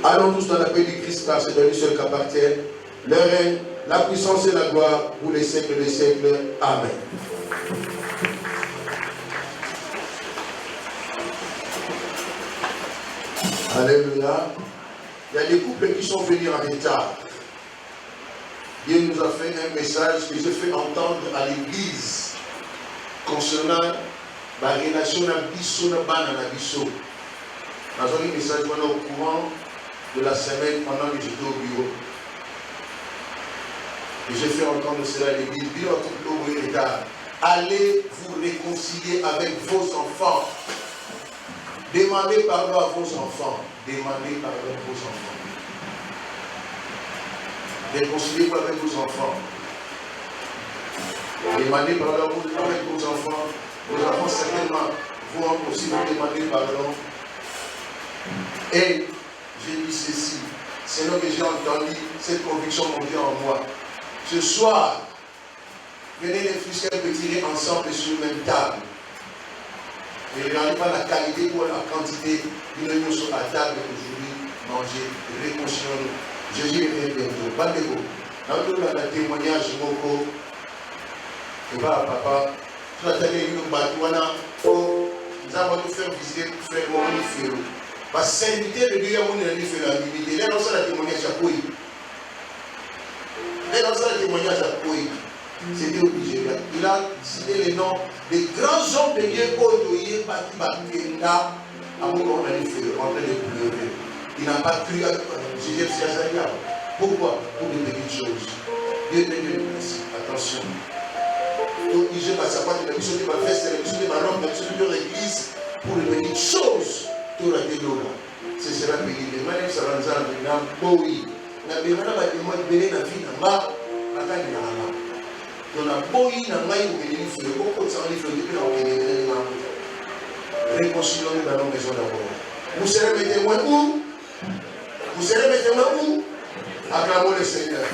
Allons tous dans la paix du Christ, car c'est à lui seul qu'appartiennent le règne, la puissance et la gloire pour les siècles des siècles. Amen. Alléluia. Il y a des couples qui sont venus en retard. Dieu nous a fait un message que j'ai fait entendre à l'église concernant la relation de Bisso et Banabisso. Nous avons un message au courant de la semaine pendant que j'étais au bureau. Et j'ai fait entendre cela à l'église. Dieu a couple au retard. Allez vous réconcilier avec vos enfants. Demandez pardon à vos enfants. Demandez pardon à vos enfants. Réconciliez-vous avec vos enfants. Demandez pardon avec vos enfants. Vos enfants certainement vont aussi vous demander pardon. Et j'ai dit ceci. C'est là que j'ai entendu cette conviction monter en moi. Ce soir, venez les fils qu'elles peuvent tirer ensemble sur une même table. Et il n'y a pas la qualité ou la quantité d'une union sur la table aujourd'hui. Manger, réconcilions-nous. Jésus est bientôt. Pas de go. Dans le témoignage, Moko, Et bah, papa, tu as tenu une batouana pour nous avons fait visiter, faire mon iféro. Parce que c'est de Dieu, mon ami, fait la limite. Là, dans ça, la témoignage à quoi? Là, dans ça, la témoignage à quoi? C'était obligé. Il a cité les noms des grands hommes de Dieu, Odoye, Bati, Bakenda, à mon nom, en train de pleurer. Il n'a pas cru à Jésus Siazaria. Pourquoi? Pour des petites choses. Dieu te donne le principe. Attention. Donc, il ne passe pas de la mission de ma fête, c'est la mission de ma langue, la mission de leur église, pour les petites choses. Tout la dédona. Ce sera pénible. Même si ça va nous en oui. Na bemana ba de moi belé na vie na ma akani na ala. Donc na boyi na mai ou belé feu beaucoup de ça les feux depuis na okene na ma. Réconcilions-nous dans nos maisons d'abord. Vous serez mes témoins où? Vous serez mes témoins où? Acclamons le Seigneur.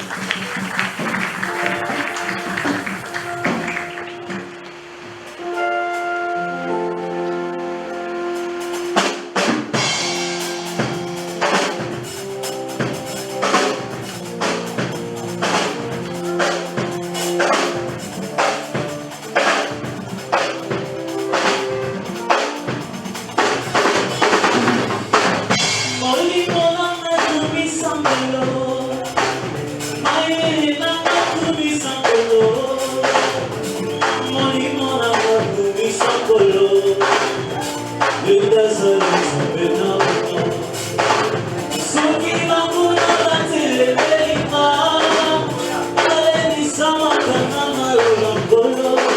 Sama kana malo